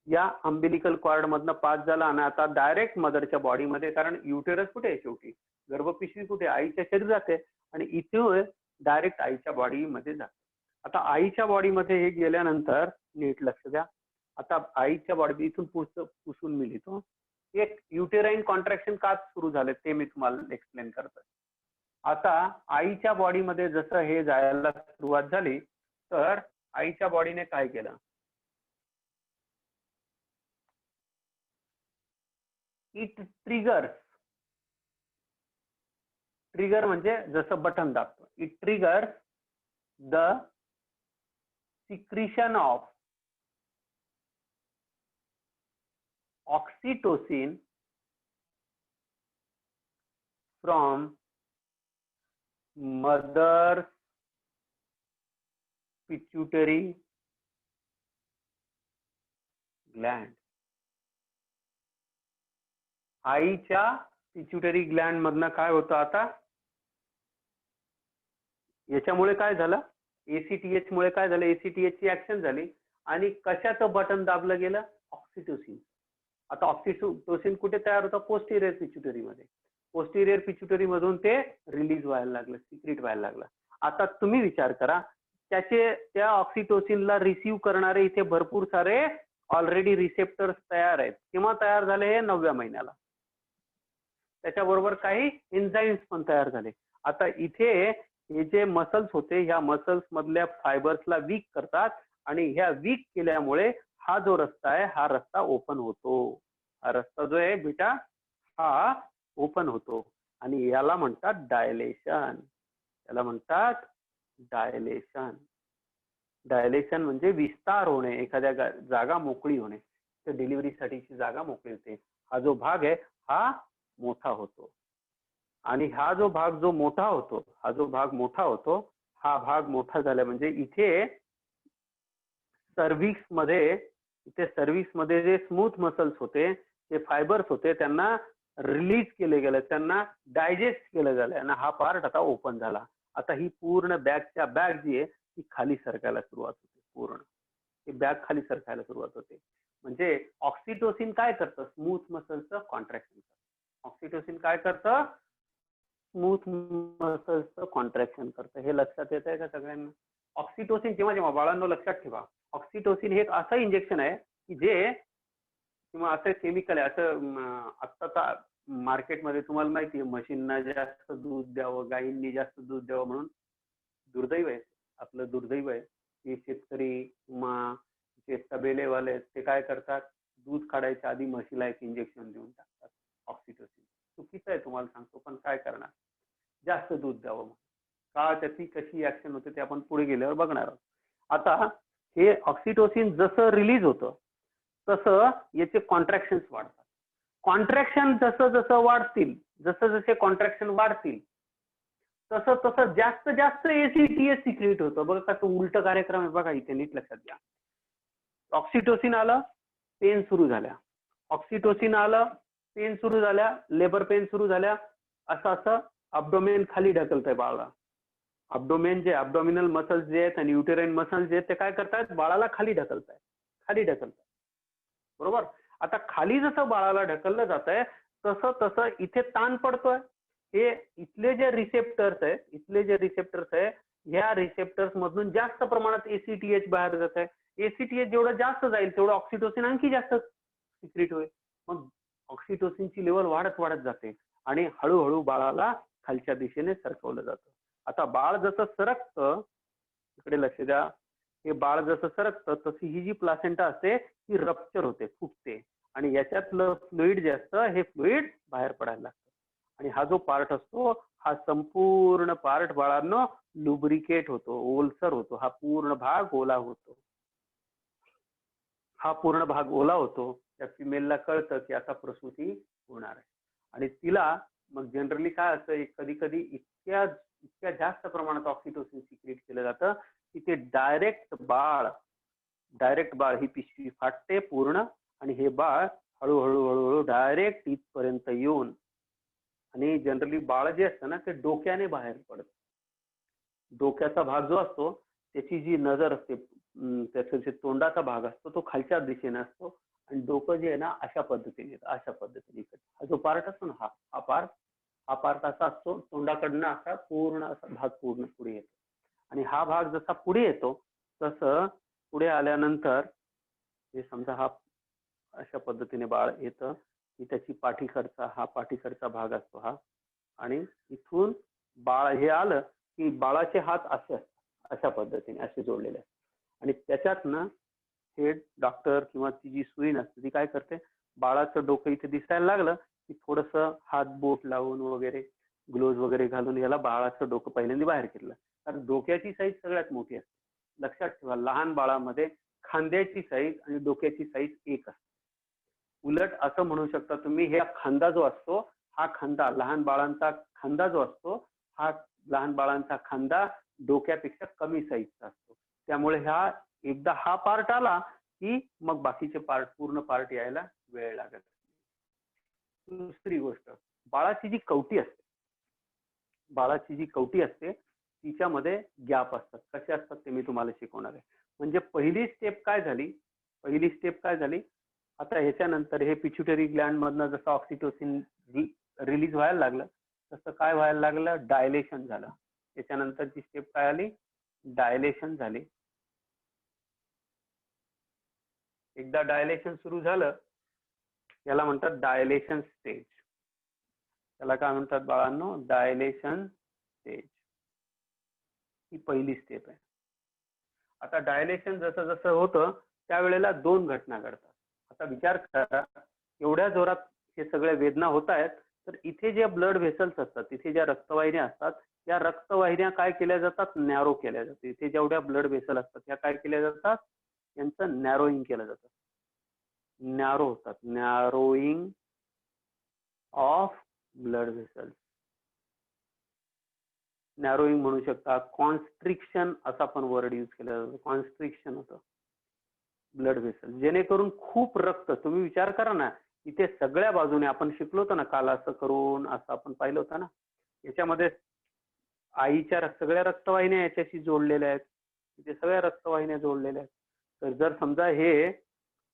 या अम्बिलिकल कॉर्ड मधनं पास झाला आणि आता डायरेक्ट मदरच्या बॉडीमध्ये, कारण युटेरस कुठे आहे शेवटी? गर्भपिशवी कुठे? आईच्या शरीरात आहे. आणि इथे डायरेक्ट आईच्या बॉडीमध्ये जातं. आता आईच्या बॉडीमध्ये हे गेल्यानंतर नीट लक्ष द्या. आता आईच्या बॉडी इथून पुसून मी लिहितो. एक युटेराइन कॉन्ट्रॅक्शन का सुरू झाले ते मी तुम्हाला एक्सप्लेन करतो. आता आईच्या बॉडीमध्ये जसं हे जायला सुरुवात झाली, तर आईच्या बॉडीने काय केलं? It triggers. ट्रिगर म्हणजे जसं बटन दाबतो. It triggers the secretion of oxytocin from mother's pituitary gland. आईच्या पिट्युटरी ग्लँड मधनं काय होतं? आता याच्यामुळे काय झालं? ACTH मुळे काय झालं? ACTH ची ऍक्शन झाली आणि कशाचं बटन दाबलं गेलं? ऑक्सिटोसिन. आता ऑक्सिटोसिन कुठे तयार होतं? पोस्टिरियर पिच्युटरी मध्ये. पोस्टिरियर पिच्युटरी मधून ते रिलीज व्हायला लागलं, सिक्रीट व्हायला लागलं. आता तुम्ही विचार करा, त्या ऑक्सिटोसिनला रिसीव्ह करणारे इथे भरपूर सारे ऑलरेडी रिसेप्टर्स तयार आहेत. केव्हा तयार झाले? हे 9व्या महिन्याला. त्याच्याबरोबर काही एन्झाईम्स पण तयार झाले. आता इथे हे जे मसल्स होते, ह्या मसल्स मधल्या फायबर्सला वीक करतात आणि ह्या वीक केल्यामुळे हा जो रस्ता आहे, हा रस्ता ओपन होतो. हा रस्ता जो आहे बेटा, हा ओपन होतो आणि याला म्हणतात डायलेशन. याला म्हणतात डायलेशन. डायलेशन म्हणजे विस्तार होणे, एखाद्या जागा मोकळी होणे. तर डिलिव्हरीसाठीची जागा मोकळी होते. हा जो भाग आहे हा मोठा होतो आणि हा जो भाग जो मोठा होतो, हा भाग मोठा झाला म्हणजे इथे सर्व्हिक्स मध्ये जे स्मूथ मसल्स होते, जे फायबर्स होते, त्यांना रिलीज केले गेले, त्यांना डायजेस्ट केलं गेलं आणि हा पार्ट आता ओपन झाला. आता ही पूर्ण बॅगच्या बॅग जी आहे ती खाली सरकायला सुरुवात होते. पूर्ण ही बॅग खाली सरकायला सुरुवात होते. म्हणजे ऑक्सिटोसिन काय करतं? स्मूथ मसल्सचं कॉन्ट्रॅक्शन करतं. ऑक्सिटोसिन काय करतं? स्मूथ मसल्सचं कॉन्ट्रॅक्शन करतं. हे लक्षात येत आहे का सगळ्यांना? ऑक्सिटोसिन जेव्हा जेव्हा बाळांनो लक्षात ठेवा, ऑक्सिटोसिन हे एक असं इंजेक्शन आहे की जे किंवा असं केमिकल आहे, असं आत्ताचा मार्केटमध्ये तुम्हाला माहिती आहे म्हशींना जास्त दूध द्यावं, गायींनी जास्त दूध द्यावं म्हणून दुर्दैव आहे, आपलं दुर्दैव आहे की शेतकरी किंवा जे तबेलेवाले आहेत ते काय करतात, दूध काढायच्या आधी म्हशीला एक इंजेक्शन देऊन टाकतात ऑक्सिटोसिन. चुकीचं आहे तुम्हाला सांगतो, पण काय करणार, जास्त दूध द्यावं. का त्याची कशी ऍक्शन होते ते आपण पुढे गेल्यावर बघणार आहोत. आता हे ऑक्सिटोसिन जसं रिलीज होतं तसं याचे कॉन्ट्रॅक्शन्स वाढतात. कॉन्ट्रॅक्शन जसं जसं वाढतील, जसं जसे कॉन्ट्रॅक्शन वाढतील तसं तसं जास्त जास्त एसीटीएच सिक्रेट होतं. बघा कसं उलट कार्यक्रम आहे, बघा इथे नीट लक्षात घ्या. ऑक्सिटोसिन आलं, पेन सुरू झाल्या. ऑक्सिटोसिन आलं, पेन सुरू झाल्या, लेबर पेन सुरू झाल्या. असं असं अब्डोमेन खाली ढकलतंय बाळाला. अब्डोमेन जे अब्डोमिनल मसल्स जे आहेत आणि युटेराइन मसल्स जे आहेत ते काय करतायत, बाळाला खाली ढकलतायत, खाली ढकलतायत. बरोबर. आता खाली जसं बाळाला ढकललं जात आहे तसं तसं इथे ताण पडतोय. हे इथले जे रिसेप्टर्स आहे, ह्या रिसेप्टर्स मधून जास्त प्रमाणात एसीटीएच बाहेर जात आहे. एसीटीएच जेवढं जास्त जाईल तेवढं ऑक्सिटोसिन आणखी जास्त सिक्रेट होईल. मग ऑक्सिटोसिनची लेवल वाढत वाढत जाते आणि हळूहळू बाळाला खालच्या दिशेने सरकवलं जातं. आता बाळ जसं सरकतं, इकडे लक्ष द्या, हे बाळ जसं सरकतं तशी ही जी प्लासेंटा असते ती रप्चर होते, फुटते आणि याच्यातलं फ्लुइड जे असतं हे फ्लुइड बाहेर पडायला लागतं आणि हा जो पार्ट असतो हा संपूर्ण पार्ट बाळांनो लुब्रिकेट होतो, ओलसर होतो. हा पूर्ण भाग ओला होतो. हा पूर्ण भाग ओला होतो. त्या फिमेलला कळतं की आता प्रसूती होणार आहे आणि तिला मग जनरली काय असतं, कधी कधी इतक्या जास्त प्रमाणात ऑक्सिटोसिन सिक्रेट केलं जातं की ते डायरेक्ट बाळ ही पिशवी फाटते पूर्ण आणि हे बाळ हळूहळू हळूहळू डायरेक्ट इथपर्यंत येऊन आणि जनरली बाळ जे असतं ना ते डोक्याने बाहेर पडतं. डोक्याचा भाग जो असतो त्याची जी नजर असते, त्याचा जे तोंडाचा भाग असतो तो खालच्या दिशेने असतो आणि डोकं जे आहे ना अशा पद्धतीने येतं, अशा पद्धतीने. हा जो पार्ट असतो ना हा पार्ट असा असतो, तोंडाकडनं असा पूर्ण असा भाग पूर्ण पुढे येतो आणि हा भाग जसा पुढे येतो तसं पुढे आल्यानंतर हे समजा हा अशा पद्धतीने बाळ येतं की त्याची पाठीकडचा भाग असतो हा आणि इथून बाळ हे आलं की बाळाचे हात असे असतात, अशा पद्धतीने असे जोडलेले असतात आणि त्याच्यातनं हे डॉक्टर किंवा ती जी सुई असते ती काय करते, बाळाचं डोकं इथे दिसायला लागलं की थोडंसं हात बोट लावून वगैरे ग्लोव्ज वगैरे घालून याला बाळाचं डोकं पहिल्यांदा बाहेर केलं. कारण डोक्याची साईज सगळ्यात मोठी असते. लक्षात ठेवा, लहान बाळामध्ये खांद्याची साईज आणि डोक्याची साईज एक असते. उलट असं म्हणू शकता तुम्ही, हे खांदा जो असतो हा खांदा लहान बाळांचा खांदा जो असतो हा लहान बाळांचा खांदा डोक्यापेक्षा कमी साईजचा असतो. त्यामुळे एकदा हा पार्ट आला की मग बाकीचे पार्ट पूर्ण पार्ट यायला वेळ लागत. दुसरी गोष्ट, बाळाची जी कवटी असते तिच्यामध्ये गॅप असतात. कसे असतात ते मी तुम्हाला शिकवणार आहे. म्हणजे पहिली स्टेप काय झाली, आता ह्याच्यानंतर हे पिट्युटरी ग्लँड मधनं जसं ऑक्सिटोसिन रिलीज व्हायला लागलं तसं काय व्हायला लागलं, डायलेशन झालं. त्याच्यानंतरची स्टेप काय आली, डायलेशन झाली. एकदा डायलेशन सुरू झालं याला म्हणतात डायलेशन स्टेज. त्याला काय म्हणतात बाळांनो, डायलेशन स्टेज. ही पहिली स्टेप आहे. आता डायलेशन जसं जसं होतं त्यावेळेला दोन घटना घडतात. आता विचार करा, एवढ्या जोरात हे सगळे वेदना होत आहेत, तर इथे जे ब्लड व्हेसल्स असतात, तिथे ज्या रक्तवाहिन्या असतात, या रक्तवाहिन्या काय केल्या जातात, नॅरो केल्या जातात. इथे जेवढ्या ब्लड व्हेसल असतात त्या काय केल्या जातात, यांचं नॅरोईंग केलं जातं. नॅरो होतात, नॅरोईंग ऑफ ब्लड व्हेसल्स. नॅरोईंग म्हणू शकता, कॉन्स्ट्रिक्शन असा पण वर्ड यूज केला जातो. कॉन्स्ट्रिक्शन होतं ब्लड व्हेसल, जेणेकरून खूप रक्त, तुम्ही विचार करा ना, इथे सगळ्या बाजूने आपण शिकलो होतो ना काल, असं करून असं आपण पाहिलं होतं ना, याच्यामध्ये आईच्या सगळ्या रक्तवाहिन्या याच्याशी जोडलेल्या आहेत, इथे सगळ्या रक्तवाहिन्या जोडलेल्या आहेत. तर जर समजा हे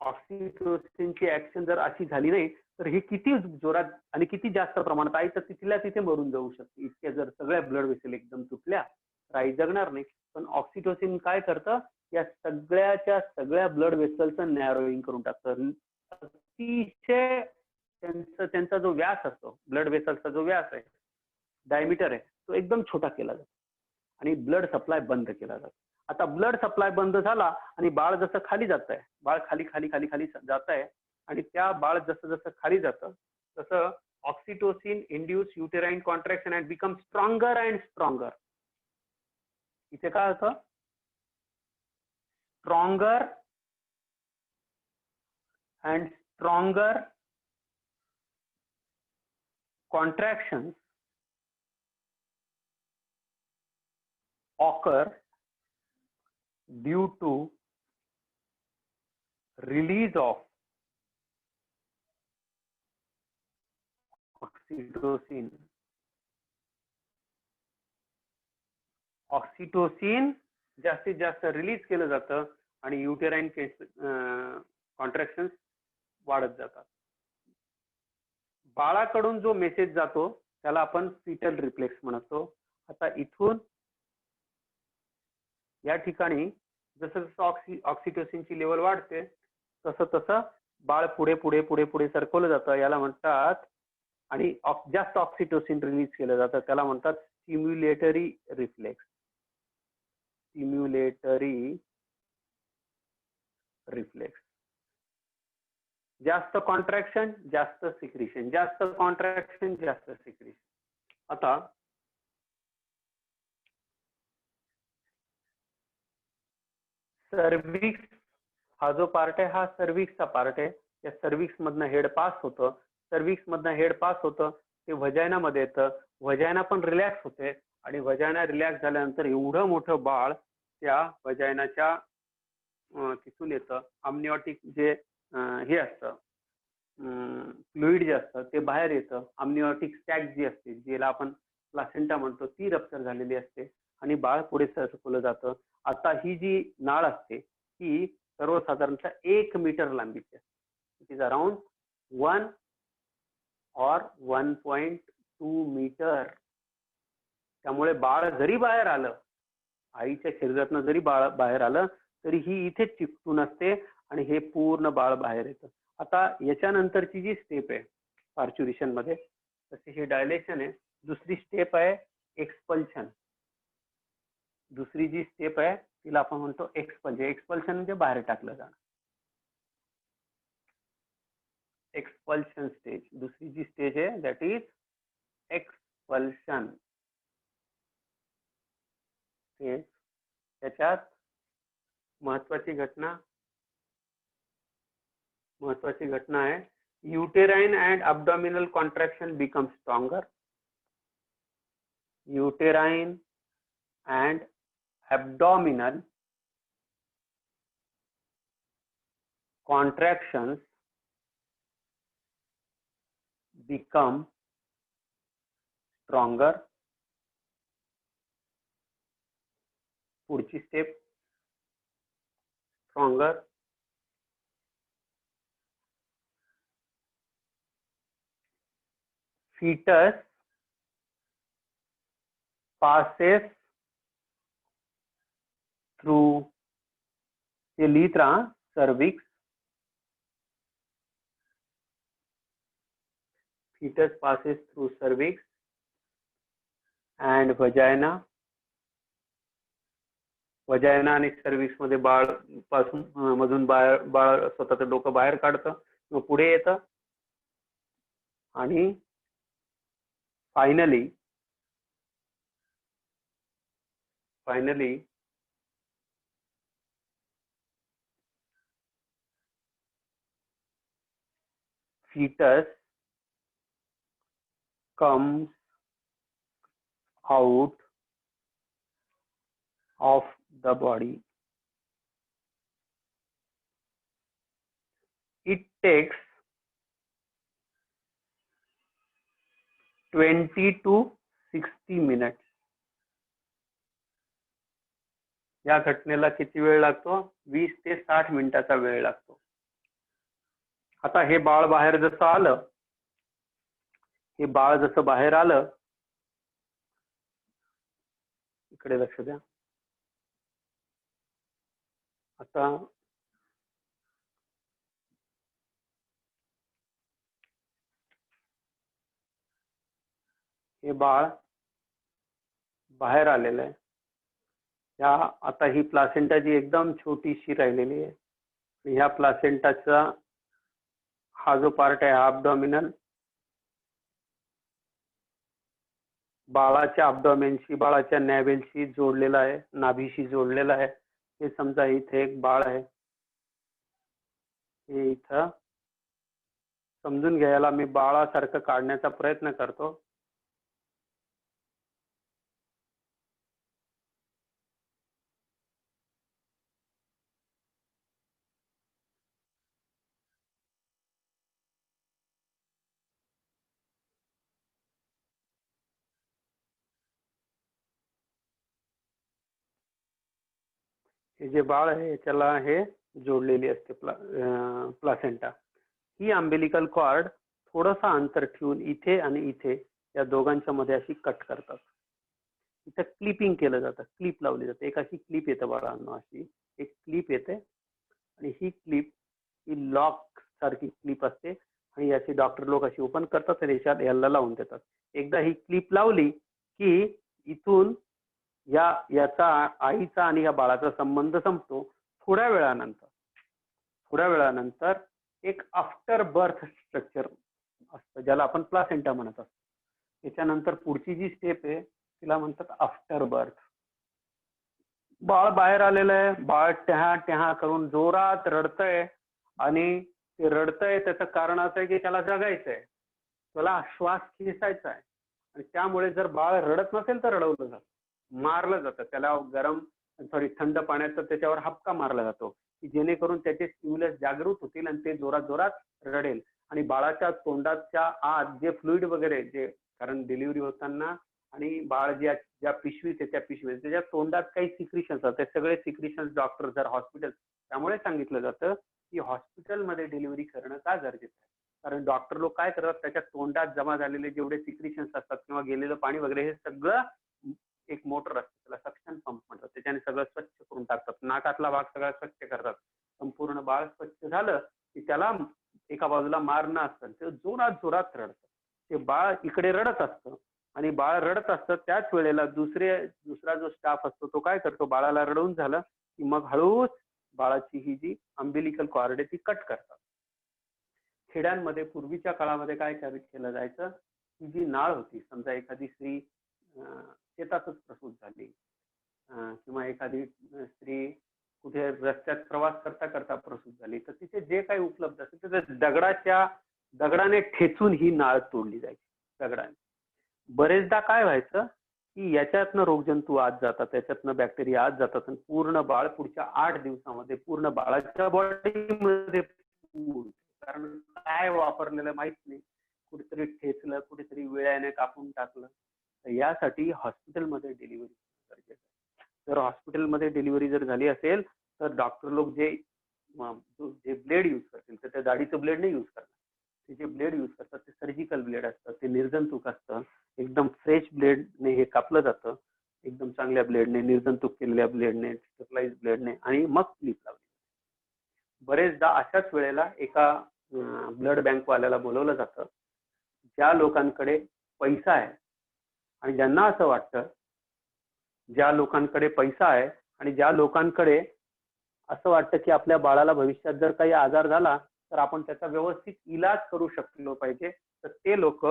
ऑक्सिटोसिनची ऍक्शन जर अशी झाली नाही, तर ही किती जोरात आणि किती जास्त प्रमाणात, आई तर तिथल्या तिथे मरून जाऊ शकते. इतक्या जर सगळ्या ब्लड व्हेसल एकदम तुटल्या तर आई जगणार नाही. पण ऑक्सिटोसिन काय करतं, या सगळ्याच्या सगळ्या ब्लड व्हेसलचं नॅरोईंग करून टाकतं. अतिशय त्यांचा जो व्यास असतो, ब्लड व्हेसलचा जो व्यास आहे, डायमीटर आहे, तो एकदम छोटा केला जातो आणि ब्लड सप्लाय बंद केला जातो. आता ब्लड सप्लाय बंद झाला आणि बाळ जसं खाली जात आहे, बाळ खाली खाली खाली खाली जात आहे, आणि त्या बाळ जसं जसं खाली जातं तसं oxytocin induce uterine contraction and become stronger and stronger. इथे काय होतं, stronger and stronger contractions occur due to release of oxytocin. Oxytocin जास्तीत जास्त रिलीज केलं जातं आणि युटेराइन कॉन्ट्रॅक्शन्स वाढत जातात. बाळाकडून जो मेसेज जातो त्याला आपण फिटल रिफ्लेक्स म्हणतो. आता इथून या ठिकाणी जसं जसं ऑक्सिटोसिनची लेवल वाढते तसं तसं बाळ पुढे पुढे पुढे पुढे सरकवलं जातं, याला म्हणतात, आणि जास्त ऑक्सिटोसिन रिलीज केलं जातं त्याला म्हणतात स्टिम्युलेटरी रिफ्लेक्स. स्टिम्युलेटरी रिफ्लेक्स. जास्त कॉन्ट्रॅक्शन जास्त सिक्रिशन, जास्त कॉन्ट्रॅक्शन जास्त सिक्रिशन. आता सर्व्हिक्स हा जो पार्ट आहे हा सर्व्हिक्सचा पार्ट आहे. या सर्व्हिक्स मधनं हेड पास होतं, सर्व्हिक्स मधनं हेड पास होतं ते व्हजायना मध्ये येतं, व्हजायना पण रिलॅक्स होते आणि व्हजायना रिलॅक्स झाल्यानंतर एवढं मोठं बाळ त्या व्हजायनाच्या तिथून येतं. अमनिओटिक जे हे असतं फ्लुइड जे असतं ते बाहेर येतं. अमनिओटिक सॅक जी असते, ज्याला आपण प्लासेंटा म्हणतो, ती रप्चर झालेली असते आणि बाळ पुढे सरकवलं जातं. आता ही जी नाळ असते ही सर्वसाधारणतः 1 मीटर लांबीची असते. It is around 1 or 1.2 metre. त्यामुळे बाळ जरी बाहेर आलं, आईच्या शरीरातनं जरी बाळ बाहेर आलं तरी ही इथेच चिकटून असते आणि हे पूर्ण बाळ बाहेर येतं. आता याच्यानंतरची जी स्टेप आहे पार्च्युरेशन मध्ये, तशी ही डायलेशन आहे. दुसरी स्टेप आहे एक्सपल्शन. दुसरी जी स्टेप आहे तिला आपण म्हणतो एक्सपल्शन. एक्सपल्शन म्हणजे बाहेर टाकलं जाणं. एक्सपल्शन स्टेज, दुसरी जी स्टेज आहे दॅट इज एक्सपल्शन. त्याच्यात महत्वाची घटना आहे, uterine and abdominal contraction become stronger. युटेराइन अँड abdominal contractions become stronger. पुढची step stronger. Fetus passes through elytra, cervix. Fetus passes through cervix and vagina. वजायना आणि सर्व्हिक्स मध्ये बाळ पासून मधून बाळ स्वतःचं डोकं बाहेर काढतं, मग पुढे येतं आणि finally fetus comes out of the body. It takes 20 to 60 minutes. या घटनेला किती वेळ लागतो? 20 ते 60 मिनिटाचा वेळ लागतो. आता हे बाळ बाहेर जसं आलं, इकडे लक्ष द्या. आता हे बाळ बाहेर आलेलं आहे. आता ही प्लासेंटा जी एकदम छोटीशी राहिलेली आहे, ह्या प्लासेंटाचा हा जो पार्ट आहे अब्डॉमिनल, बाळाच्या अब्डॉमेनशी, बाळाच्या नॅव्हेलशी जोडलेला आहे, नाभीशी जोडलेला आहे. हे समजा इथे एक बाळ आहे, हे इथं समजून घ्यायला मी बाळासारखं काढण्याचा प्रयत्न करतो. हे जे बाळ आहे त्याला हे जोडलेली असते प्लासेंटा. ही अम्बिलिकल कॉर्ड थोडंसं अंतर ठेवून इथे आणि इथे या दोघांच्या मध्ये अशी कट करतात. इथं क्लिपिंग केलं जातं, क्लिप लावली जाते. एक अशी क्लिप येते बाळांना, अशी एक क्लिप येते आणि ही क्लिप ही लॉक सारखी क्लिप असते आणि याची डॉक्टर लोक अशी ओपन करतात आणि याला लावून देतात. एकदा ही क्लिप लावली की इथून याचा आईचा आणि या बाळाचा संबंध संपतो. थोड्या वेळानंतर एक आफ्टर बर्थ स्ट्रक्चर असतं, ज्याला आपण प्लासेंटा म्हणत असतो. त्याच्यानंतर पुढची जी स्टेप आहे तिला म्हणतात आफ्टर बर्थ. बाळ बाहेर आलेलं आहे, बाळ टहा करून जोरात रडतंय आणि ते रडतंय त्याचं कारण असं आहे की त्याला जगायचंय, त्याला श्वास खेचायचा आहे. आणि त्यामुळे जर बाळ रडत नसेल तर रडवलं जातं, मारलं जातं, त्याला थंड पाण्याचा त्याच्यावर हपका मारला जातो की जेणेकरून त्याचे स्टिम्युलस जागृत होतील आणि ते जोरात जोरात रडेल. आणि बाळाच्या तोंडाच्या आत जे फ्लुइड वगैरे जे, कारण डिलिव्हरी होताना आणि बाळ ज्या पिशवीत आहे त्या पिशवीत त्याच्या तोंडात काही सिक्रिशन्स असतात, ते सगळे सिक्रिशन्स डॉक्टर जर हॉस्पिटल, त्यामुळे सांगितलं जातं की हॉस्पिटलमध्ये डिलिव्हरी करणं का गरजेचं आहे. कारण डॉक्टर लोक काय करतात, त्याच्या तोंडात जमा झालेले जेवढे सिक्रिशन्स असतात किंवा गेलेलं पाणी वगैरे हे सगळं एक मोटर असते, त्याला सक्शन पंप म्हणतात, त्याच्याने सगळं स्वच्छ करून टाकतात. नाकातला भाग सगळा स्वच्छ करतात. संपूर्ण बाळ स्वच्छ झालं की त्याला एका बाजूला मारणं असतं, ते जोरात जोरात रडतं. ते बाळ इकडे रडत असतं आणि बाळ रडत असतं त्याच वेळेला दुसरा जो स्टाफ असतो तो काय करतो, बाळाला रडवून झालं की मग हळूच बाळाची ही जी अम्बिलिकल कॉर्ड आहे ती कट करतात. खेड्यांमध्ये पूर्वीच्या काळामध्ये काय केलं जायचं, ही जी नाळ होती, समजा एखादी स्त्री शेतातच प्रसूत झाली किंवा एखादी स्त्री कुठे रस्त्यात प्रवास करता करता प्रसूत झाली, तर तिथे जे काही उपलब्ध असेल तर दगडाने ठेचून ही नाळ तोडली जायची दगडाने. बरेचदा काय व्हायचं की याच्यातनं रोगजंतू आत जातात, त्याच्यातनं बॅक्टेरिया आत जातात आणि पूर्ण बाळ पुढच्या 8 दिवसामध्ये पूर्ण बाळाच्या बॉडीमध्ये, कारण काय वापरलेलं माहित नाही, कुठेतरी ठेचलं, कुठेतरी विळ्याने कापून टाकलं. तर यासाठी हॉस्पिटलमध्ये डिलिव्हरी गरजेचं आहे. जर हॉस्पिटलमध्ये डिलिव्हरी जर झाली असेल तर डॉक्टर लोक जे ब्लेड यूज करतील तर त्या दाढीचं ब्लेड नाही यूज करणार. ते जे ब्लेड यूज करतात ते सर्जिकल ब्लेड असतं, ते निर्जंतुक असतं. एकदम फ्रेश ब्लेडने हे कापलं जातं, एकदम चांगल्या ब्लेडने, निर्जंतुक केलेल्या ब्लेडने, स्टरलाइज ब्लेडने, आणि मग क्लिप लावली. बरेचदा अशाच वेळेला एका ब्लड बँकवाल्याला बोलवलं जातं, ज्या लोकांकडे पैसा आहे आणि ज्यांना असं वाटतं, ज्या लोकांकडे पैसा आहे आणि ज्या लोकांकडे असं वाटतं की आपल्या बाळाला भविष्यात जर काही आजार झाला तर आपण त्याचा व्यवस्थित इलाज करू शकलो पाहिजे. तर ते लोक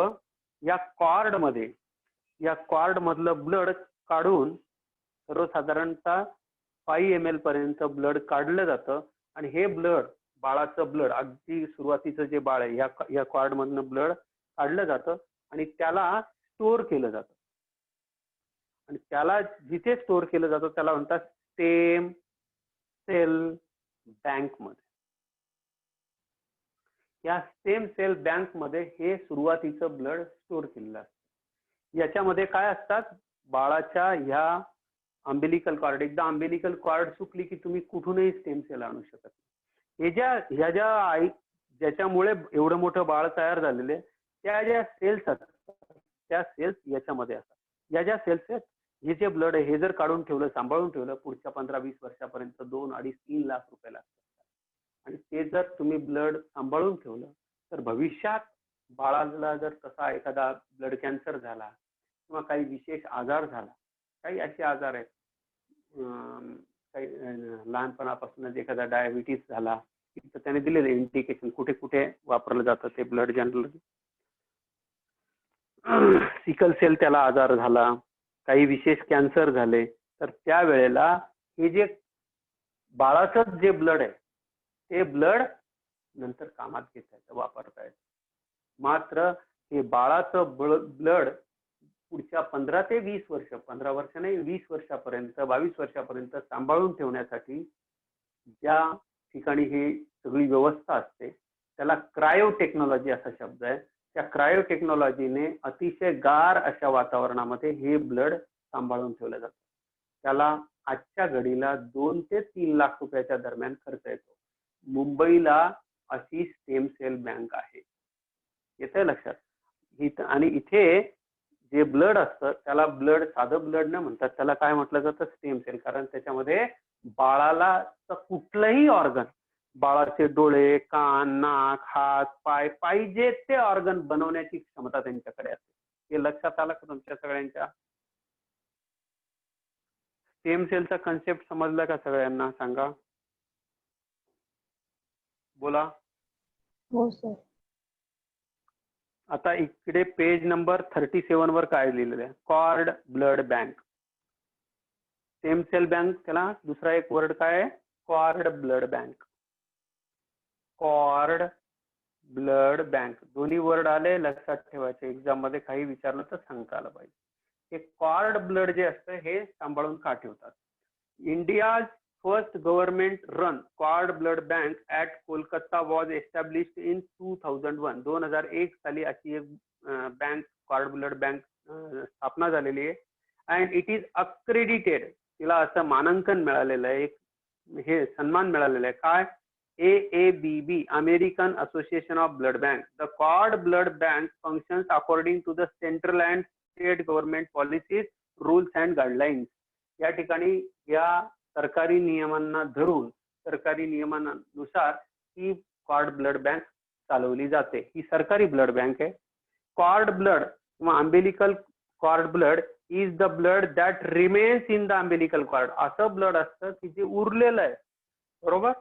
या कॉर्ड मधलं ब्लड काढून सर्वसाधारणतः 5 ml पर्यंत ब्लड काढलं जातं आणि हे ब्लड, बाळाचं ब्लड, अगदी सुरुवातीचं जे बाळ आहे या कॉर्ड मधनं ब्लड काढलं जातं आणि त्याला स्टोअर केलं जातं. आणि त्याला जिथे स्टोअर केलं जातं त्याला म्हणतात स्टेम सेल बँक मध्ये. या स्टेम सेल बँक मध्ये हे सुरुवातीचं ब्लड स्टोअर केलेलं असतं. याच्यामध्ये काय असतात, बाळाच्या ह्या अंबिलिकल कॉर्ड, एकदा अंबिलिकल कॉर्ड सुकली की तुम्ही कुठूनही स्टेम सेल आणू शकत नाही. ज्याच्यामुळे एवढं मोठं बाळ तयार झालेले त्या ज्या सेल्स असतात त्या सेल्स याच्यामध्ये असतात. या ज्या सेल्स आहेत, हे जे ब्लड आहे हे जर काढून ठेवलं, सांभाळून ठेवलं, पुढच्या 15-20 वर्षापर्यंत 2, 2.5, 3 लाख रुपये लागतात. आणि ते जर तुम्ही ब्लड सांभाळून ठेवलं तर भविष्यात बाळाला जर तसा एखादा ब्लड कॅन्सर झाला किंवा काही विशेष आजार झाला, काही असे आजार आहेत, काही लहानपणापासूनच एखादा डायबिटीस झाला तर त्याने दिलेलं इंडिकेशन कुठे कुठे वापरलं जातं ते ब्लड जनरली. सिकल सेल त्याला आजार झाला, काही विशेष कॅन्सर झाले तर त्यावेळेला हे जे बाळाचं जे ब्लड आहे ते ब्लड नंतर कामात घेता येतं, वापरता येतं. मात्र हे बाळाचं ब्लड पुढच्या 15 ते 20 वर्ष, 15 वर्ष नाही 20 वर्षापर्यंत, 22 वर्षापर्यंत सांभाळून ठेवण्यासाठी ज्या ठिकाणी ही सगळी व्यवस्था असते त्याला क्रायो टेक्नॉलॉजी असा शब्द आहे. त्या क्रायो टेक्नॉलॉजीने अतिशय गार अशा वातावरणामध्ये हे ब्लड सांभाळून ठेवलं जातं. त्याला आजच्या घडीला 2 ते 3 लाख रुपयाच्या दरम्यान खर्च येतो. मुंबईला अशी स्टेम सेल बँक आहे, येतंय लक्षात. आणि इथे जे ब्लड असतं त्याला ब्लड, साधं ब्लड न म्हणतात, त्याला काय म्हटलं जातं, स्टेम सेल. कारण त्याच्यामध्ये बाळाला कुठलंही ऑर्गन, बाळाचे डोळे, कान, नाक, हात, पाय, पाहिजे ते ऑर्गन बनवण्याची क्षमता त्यांच्याकडे असते. हे लक्षात आलं का तुमच्या सगळ्यांच्या? स्टेम सेलचा कन्सेप्ट समजला का सगळ्यांना? सांगा, बोला. हो सर. आता इकडे पेज नंबर 37 वर काय लिहिलेलं आहे? Cord blood bank. Stem cell bank, त्याला दुसरा एक वर्ड काय आहे? Cord blood bank. Cord blood bank, दोन्ही वर्ड आले, लक्षात ठेवायचे. एक्झाम मध्ये काही विचारलं तर सांगता आलं पाहिजे. हे कॉर्ड ब्लड जे असतं हे सांभाळून का ठेवतात? India's first government run cord blood bank at Kolkata was established in 2001. 2001 साली अशी एक बँक, कॉर्ड ब्लड बँक स्थापना झालेली आहे. अँड इट इज अक्रेडिटेड, तिला असं मानांकन मिळालेलं आहे, एक हे सन्मान मिळालेला आहे. काय? AABB, American Association of Blood Bank. The cord blood bank functions according to the central and state government policies, rules and guidelines. या ठिकाणी या सरकारी नियमांना धरून, सरकारी नियमांनुसार ही कॉर्ड ब्लड बँक चालवली जाते. ही सरकारी ब्लड बँक आहे. कॉर्ड ब्लड किंवा umbilical cord blood is the blood that remains in the umbilical cord. असं ब्लड असतं की जे उरलेलं आहे, बरोबर.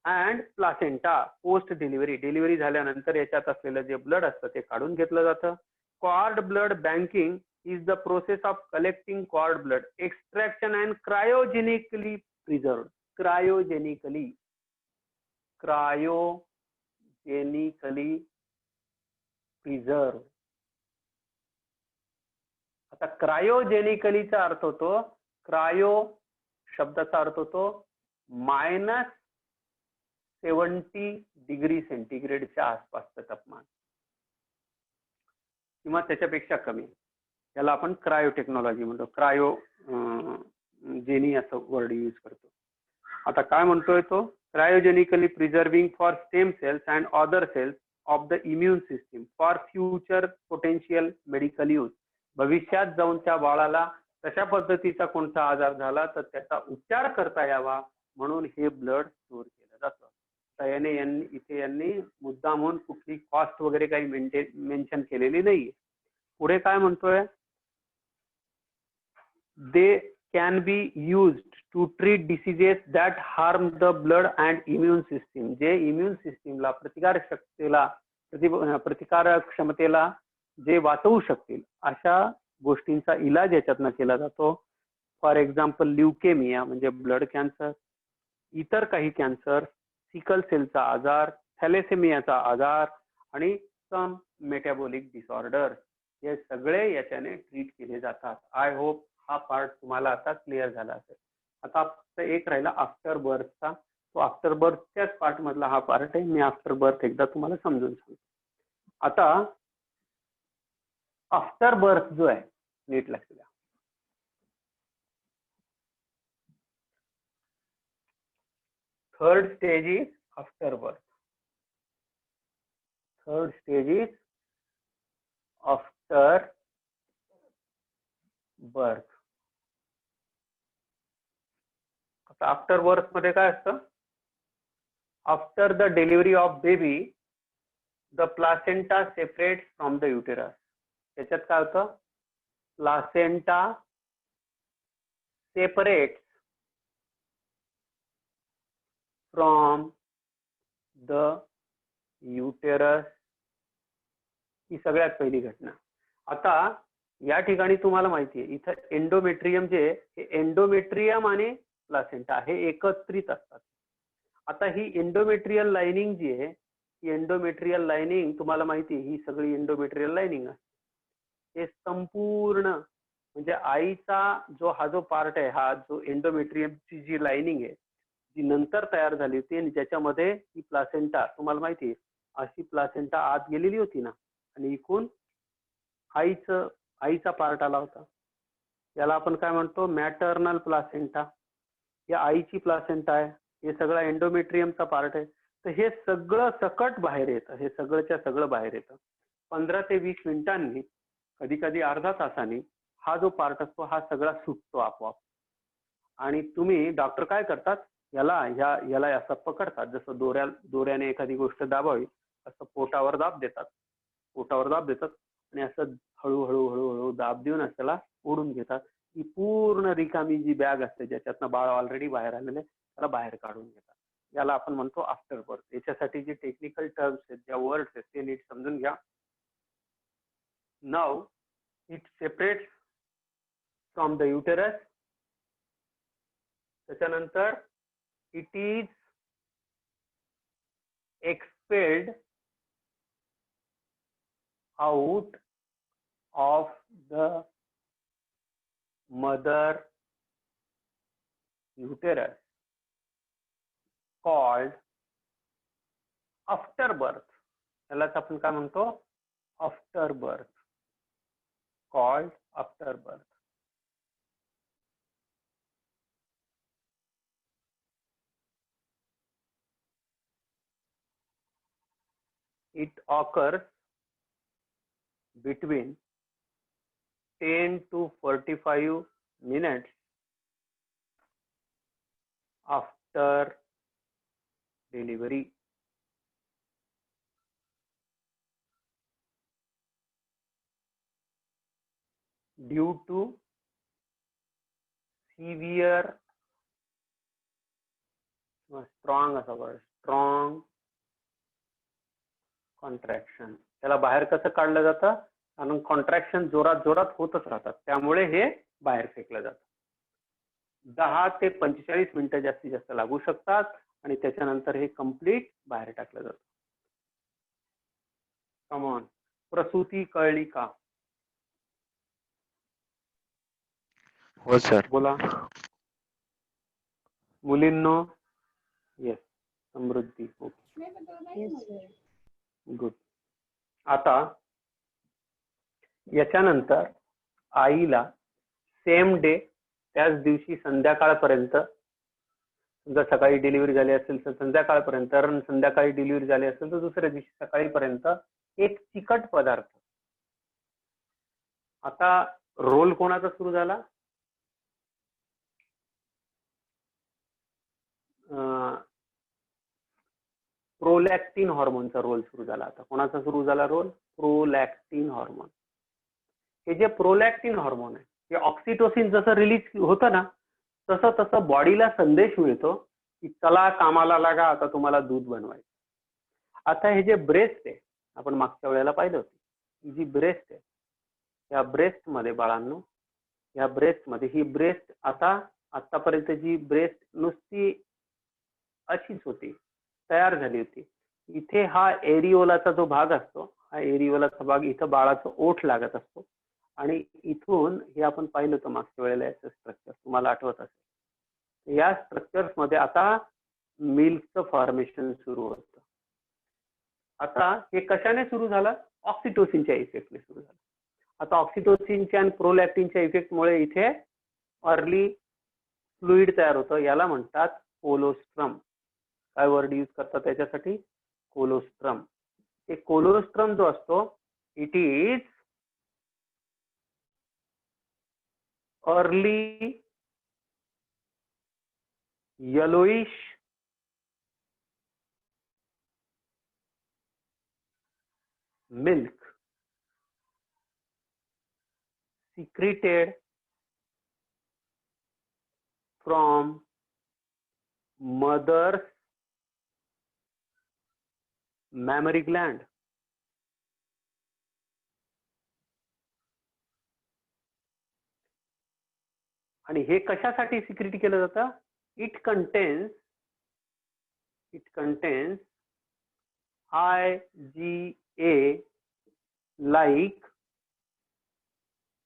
And placenta post delivery, delivery झाल्यानंतर याच्यात असलेलं जे ब्लड असतं ते काढून घेतलं जातं. Cord blood banking is the process of collecting cord blood, extraction and cryogenically preserved. Cryogenically preserve. आता क्रायोजेनिकलीचा अर्थ होतो, क्रायो शब्दाचा अर्थ होतो -70 डिग्री सेंटीग्रेडच्या आसपासचं तापमान किंवा त्याच्यापेक्षा कमी. याला आपण क्रायो टेक्नॉलॉजी म्हणतो, क्रायो जेनी असं वर्ड यूज करतो. आता काय म्हणतोय तो? Cryogenically preserving for stem cells and other cells of the immune system for future potential medical use. भविष्यात जाऊन त्या बाळाला तशा पद्धतीचा कोणता आजार झाला तर त्याचा उपचार करता यावा म्हणून हे ब्लड स्टोअर केलं जातं. यांनी मुद्दाम म्हणून कुठली कॉस्ट वगैरे काही मेन्शन केलेली नाहीये. पुढे काय म्हणतोय? can be used to treat diseases that harm the blood and immune system. जे इम्युन सिस्टीमला प्रतिकारक क्षमतेला जे वाचवू शकतील अशा गोष्टींचा इलाज याच्यातनं केला जातो. फॉर एक्झाम्पल ल्युकेमिया म्हणजे ब्लड कॅन्सर, इतर काही कॅन्सर, सिकल सेलचा आजार, थॅलेसेमियाचा आजार आणि सम मेटाबॉलिक डिसऑर्डर, हे सगळे याच्याने ट्रीट केले जातात. आय होप हा पार्ट तुम्हाला आता क्लिअर झाला असेल. आता फक्त एक राहिला आफ्टर बर्थचा. तो आफ्टर बर्थच्याच पार्ट मधला हा पार्ट आहे. मी आफ्टर बर्थ एकदा तुम्हाला समजून सांगतो. आता आफ्टर बर्थ जो आहे, नीट लक्ष द्या. Third stage is after birth. Third stage is after birth. आता आफ्टर बर्थ मध्ये काय असतं? After the delivery of baby the placenta separates from the uterus. त्याच्यात काय होतं? Placenta separates from the uterus. ही सगळ्यात पहिली घटना. आता या ठिकाणी तुम्हाला माहिती आहे, इथं एंडोमेट्रियम जे हे एंडोमेट्रियम आणि प्लासेंटा हे एकत्रित असतात. आता ही एंडोमेट्रियल लाइनिंग जी आहे, ही एंडोमेट्रियल लाइनिंग तुम्हाला माहिती आहे, ही सगळी एंडोमेट्रियल लाइनिंग आहे. हे संपूर्ण म्हणजे आईचा हा जो पार्ट आहे, हा जो एंडोमेट्रियमची जी लाइनिंग आहे, जी नंतर तयार झाली होती आणि ज्याच्यामध्ये ही प्लासेंटा तुम्हाला माहिती आहे, अशी प्लासेंटा आत गेलेली होती ना, आणि इकून आईचा पार्ट आला होता. याला आपण काय म्हणतो? Maternal placenta. या आईची प्लासेंटा आहे. हे सगळं एंडोमेट्रियमचा पार्ट आहे. तर हे सगळं सकट बाहेर येतं. हे सगळंच्या सगळं बाहेर येतं. 15 ते 20 मिनिटांनी, कधी कधी अर्धा तासांनी हा जो पार्ट असतो हा सगळा सुटतो आपोआप. आणि तुम्ही डॉक्टर काय करतात? याला असं पकडतात, जसं दोऱ्याने एखादी गोष्ट दाबावी असं पोटावर दाब देतात. आणि असं हळूहळू हळूहळू दाब देऊन त्याला ओढून घेतात. ही पूर्ण रिकामी जी बॅग असते, ज्याच्यातनं बाळ ऑलरेडी बाहेर आलेले, त्याला बाहेर काढून घेतात. याला आपण म्हणतो आफ्टर बर्थ. याच्यासाठी जे टेक्निकल टर्म्स आहेत, ज्या वर्ड्स आहेत, ते नीट समजून घ्या. Now it separates from the uterus. त्याच्यानंतर it is expelled out of the mother uterus, called after birth. यालाच आपण काय म्हणतो? After birth. called after birth. It occurs between 10 to 45 minutes after delivery. Due to severe, strong contraction. त्याला बाहेर कसं काढलं जातं? कारण कॉन्ट्रॅक्शन जोरात होतच राहतात, त्यामुळे हे बाहेर फेकलं जातं. 10 ते 45 मिनिटं जास्तीत जास्त लागू शकतात आणि त्याच्यानंतर हे कम्प्लीट बाहेर टाकलं जातं. कमॉन, प्रसूती कळली का? हो सर. बोला मुलींनो. येस, समृद्धी. Okay, good. आता याच्यानंतर आईला सेम डे, त्याच दिवशी संध्याकाळपर्यंत, जर सकाळी डिलिव्हरी झाली असेल तर संध्याकाळपर्यंत, संध्याकाळी डिलिव्हरी झाली असेल तर दुसऱ्या दिवशी सकाळीपर्यंत एक चिकट पदार्थ. आता रोल कोणाचा सुरू झाला? प्रोलॅक्टिन हॉर्मोनचा रोल सुरू झाला. आता कोणाचा सुरू झाला रोल? Prolactin hormone. हे जे प्रोलॅक्टिन हॉर्मोन आहे, हे ऑक्सिटोसिन जसं रिलीज होतं ना, तसं तसं बॉडीला संदेश मिळतो की चला कामाला लागा, आता तुम्हाला दूध बनवायचं. आता हे जे ब्रेस्ट आहे, आपण मागच्या वेळेला पाहिलं होतं, ही जी ब्रेस्ट आहे, या ब्रेस्ट मध्ये बाळांनो, या ब्रेस्ट मध्ये ही ब्रेस्ट आतापर्यंत जी ब्रेस्ट नुसती अशीच होती, तयार झाली होती. इथे हा एरिओलाचा जो भाग असतो, हा एरिओलाचा भाग इथं बाळाचं ओठ लागत असतो आणि इथून हे आपण पाहिलं होतं मागच्या वेळेला याचं स्ट्रक्चर, तुम्हाला आठवत असेल. या स्ट्रक्चर्स मध्ये आता मिल्कचं फॉर्मेशन सुरू होतं. आता हे कशाने सुरू झालं? ऑक्सिटोसिनच्या इफेक्टने सुरू झालं. आता ऑक्सिटोसिनच्या आणि प्रोलॅक्टिनच्या इफेक्टमुळे इथे अर्ली फ्लुइड तयार होतं, याला म्हणतात कोलोस्ट्रम. काय वर्ड यूज करतात त्याच्यासाठी? कोलोस्ट्रम. हे कोलोस्ट्रम जो असतो, it is early yellowish milk secreted from mother's mammary gland. आणि हे कशासाठी सिक्रेट केलं जातं? It contains IgA like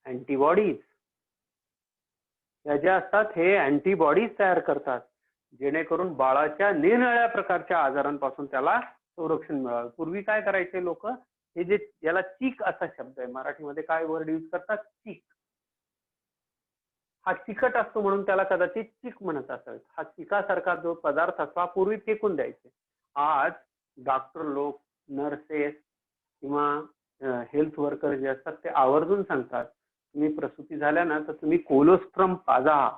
antibodies. या ज्या असतात हे अँटीबॉडीज तयार करतात, जेणेकरून बाळाच्या निरनिराळ्या प्रकारच्या आजारांपासून त्याला संरक्षण मिळावं. पूर्वी काय करायचे लोक, हे जे याला चीक असा शब्द आहे, मराठीमध्ये काय वर्ड यूज करतात? चीक. हा चिकट असतो म्हणून त्याला कदाचित चीक म्हणत असावेत. हा चिकासारखा जो पदार्थ असतो पूर्वी फेकून द्यायचे. आज डॉक्टर लोक, नर्सेस किंवा हेल्थ वर्कर जे असतात ते आवर्जून सांगतात, तुम्ही प्रसूती झाल्या ना तर तुम्ही कोलोस्ट्रम पाजा.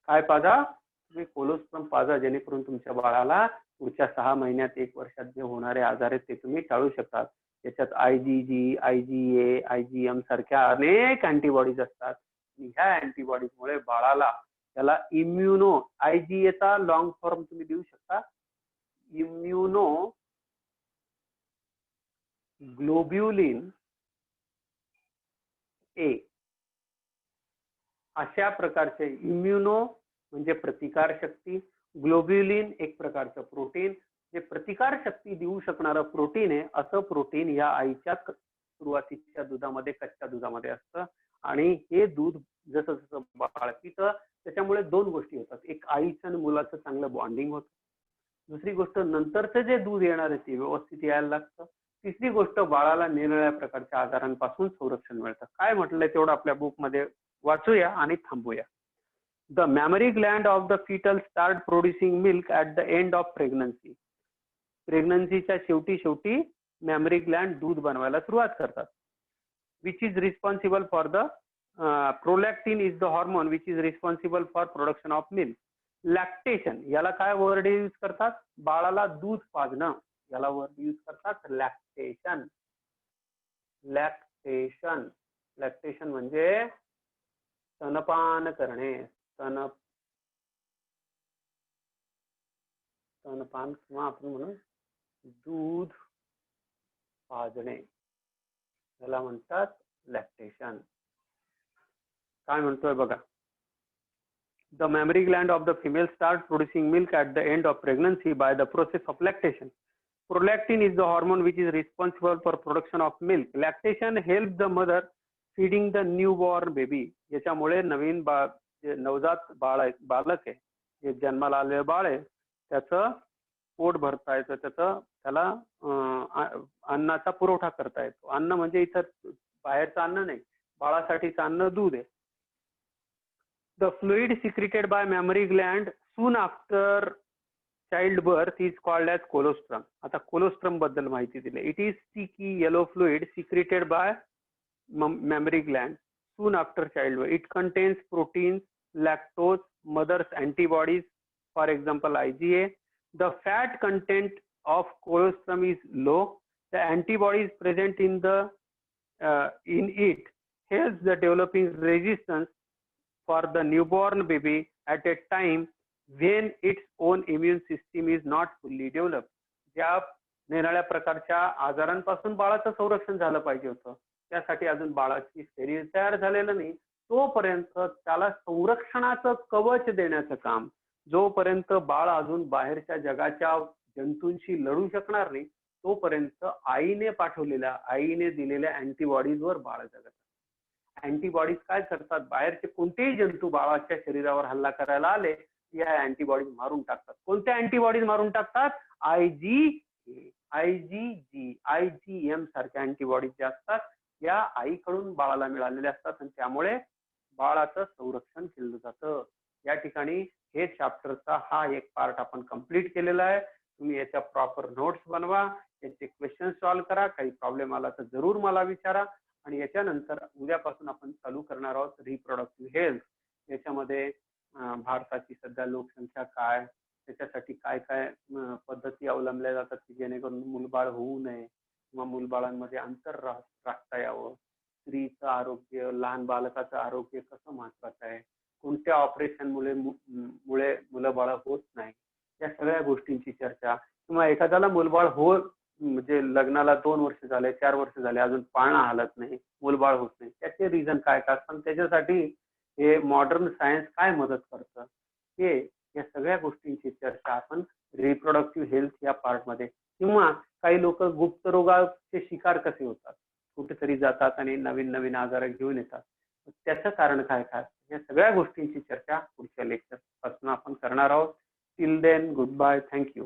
काय पाजा? तुम्ही कोलोस्ट्रम पाजा, जेणेकरून तुमच्या बाळाला पुढच्या 6 महिन्यात 1 वर्षात जे होणारे आजार आहेत ते तुम्ही टाळू शकतात. त्याच्यात IgG, IgA, IgM सारख्या अनेक अँटीबॉडीज असतात. ह्या अँटीबॉडीजमुळे बाळाला त्याला इम्युनो, IgA चा लॉंग फॉर्म तुम्ही देऊ शकता, इम्युनो ग्लोब्युलिन ए. अशा प्रकारचे इम्युनो म्हणजे प्रतिकार शक्ती, ग्लोब्युलिन एक प्रकारचं प्रोटीन, जे प्रतिकार शक्ती देऊ शकणारं प्रोटीन आहे. असं प्रोटीन या आईच्या सुरुवातीच्या दुधामध्ये, कच्च्या दुधामध्ये असतं. आणि हे दूध जसं जसं बाळ पितं त्याच्यामुळे 2 गोष्टी होतात. एक, आईचं आणि मुलाचं चांगलं बॉन्डिंग होतं. दुसरी गोष्ट, नंतरचं जे दूध येणार आहे ते व्यवस्थित यायला लागतं. तिसरी गोष्ट, बाळाला निरनिराळ्या प्रकारच्या आजारांपासून संरक्षण मिळतं. काय म्हटलंय तेवढं आपल्या बुकमध्ये वाचूया आणि थांबूया. The mammary gland of the fetal start producing milk at the end of pregnancy. प्रेग्नन्सीच्या शेवटी मॅमरी ग्लँड दूध बनवायला सुरुवात करतात. which is responsible for the prolactin is the hormone which is responsible for production of milk. Lactation, याला काय word use करतात? बाळाला दूध पाजणं, याला वर्ड यूज करतात लॅक्टेशन. लॅक्टेशन, लॅक्टेशन म्हणजे स्तनपान करणे, स्तनपान किंवा आपण म्हणून दूध पाजणे, याला म्हणतात लॅक्टेशन. काय म्हणतोय बघा. The mammary gland of the female starts producing milk at the end of pregnancy by the process of lactation. Prolactin is the hormone which is responsible for production of milk. Lactation helps the mother feeding the newborn baby. याच्यामुळे नवीन जे नवजात बालक आहे, जे जन्माला आलेलं बाळ आहे, त्याचं पोट भरता येतं, त्याला अन्नाचा पुरवठा करता येतो. अन्न म्हणजे इतर बाहेरचं अन्न नाही, बाळासाठीचं अन्न दूध आहे. The fluid secreted by mammary gland soon after childbirth is called as colostrum. आता कोलोस्ट्रम बद्दल माहिती दिली. It is sticky yellow fluid secreted by mammary gland soon after childbirth. It contains proteins, lactose, mother's antibodies, for example IgA. The fat content of colostrum is low. The antibodies present in it helps the developing resistance for the newborn baby at a time when its own immune system is not fully developed. ज्या निराळ्या प्रकारच्या आजारांपासून बाळाचं संरक्षण झालं पाहिजे होतं, त्यासाठी अजून बाळाची शरीर तयार झालेलं नाही, तोपर्यंत त्याला संरक्षणाचं कवच देण्याचं काम, जोपर्यंत बाळ अजून बाहेरच्या जगाच्या जंतूंशी लढू शकणार नाही, तोपर्यंत आईने दिलेल्या अँटीबॉडीजवर बाळ जगत. अँटीबॉडीज काय करतात, बाहेरचे कोणतेही जंतू बाळाच्या शरीरावर हल्ला करायला आले, या अँटीबॉडीज मारून टाकतात. कोणत्या अँटीबॉडीज मारून टाकतात? IgM सारख्या अँटीबॉडीज ज्या असतात, या आईकडून बाळाला मिळालेल्या असतात आणि त्यामुळे बाळाचं संरक्षण केलं जातं. या ठिकाणी हे चॅप्टरचा हा एक पार्ट आपण कंप्लीट केलेला आहे. तुम्ही याच्या प्रॉपर नोट्स बनवा, याचे क्वेश्चन सॉल्व्ह करा. काही प्रॉब्लेम आला तर जरूर मला विचारा. आणि याच्यानंतर उद्यापासून आपण चालू करणार आहोत रिप्रोडक्टिव्ह हेल्थ. याच्यामध्ये भारताची सध्या लोकसंख्या काय, त्याच्यासाठी काय काय पद्धती अवलंबल्या जातात की जेणेकरून मूलबाळ होऊ नये किंवा मूलबाळांमध्ये अंतर राखता यावं, स्त्रीचं आरोग्य, लहान बालकाचं आरोग्य कसं महत्वाचं आहे, कोणत्या ऑपरेशन मुळे मुलं बाळ होत नाही, या सगळ्या गोष्टींची चर्चा. किंवा एखाद्याला मूलबाळ म्हणजे लग्नाला 2 वर्ष झाले, 4 वर्ष झाले, अजून पाळणा हालत नाही, मूलबाळ होत नाही, त्याचे रिझन काय काय असतात, त्याच्यासाठी हे मॉडर्न सायन्स काय मदत करतं, हे या सगळ्या गोष्टींची चर्चा आपण रिप्रोडक्टिव्ह हेल्थ या पार्टमध्ये. किंवा काही लोक गुप्त रोगाचे शिकार कसे होतात, कुठेतरी जातात आणि नवीन नवीन आजार घेऊन येतात, त्याचं कारण काय काय, या सगळ्या गोष्टींची चर्चा पुढच्या लेक्चर पासून आपण करणार आहोत. Till then, goodbye, thank you.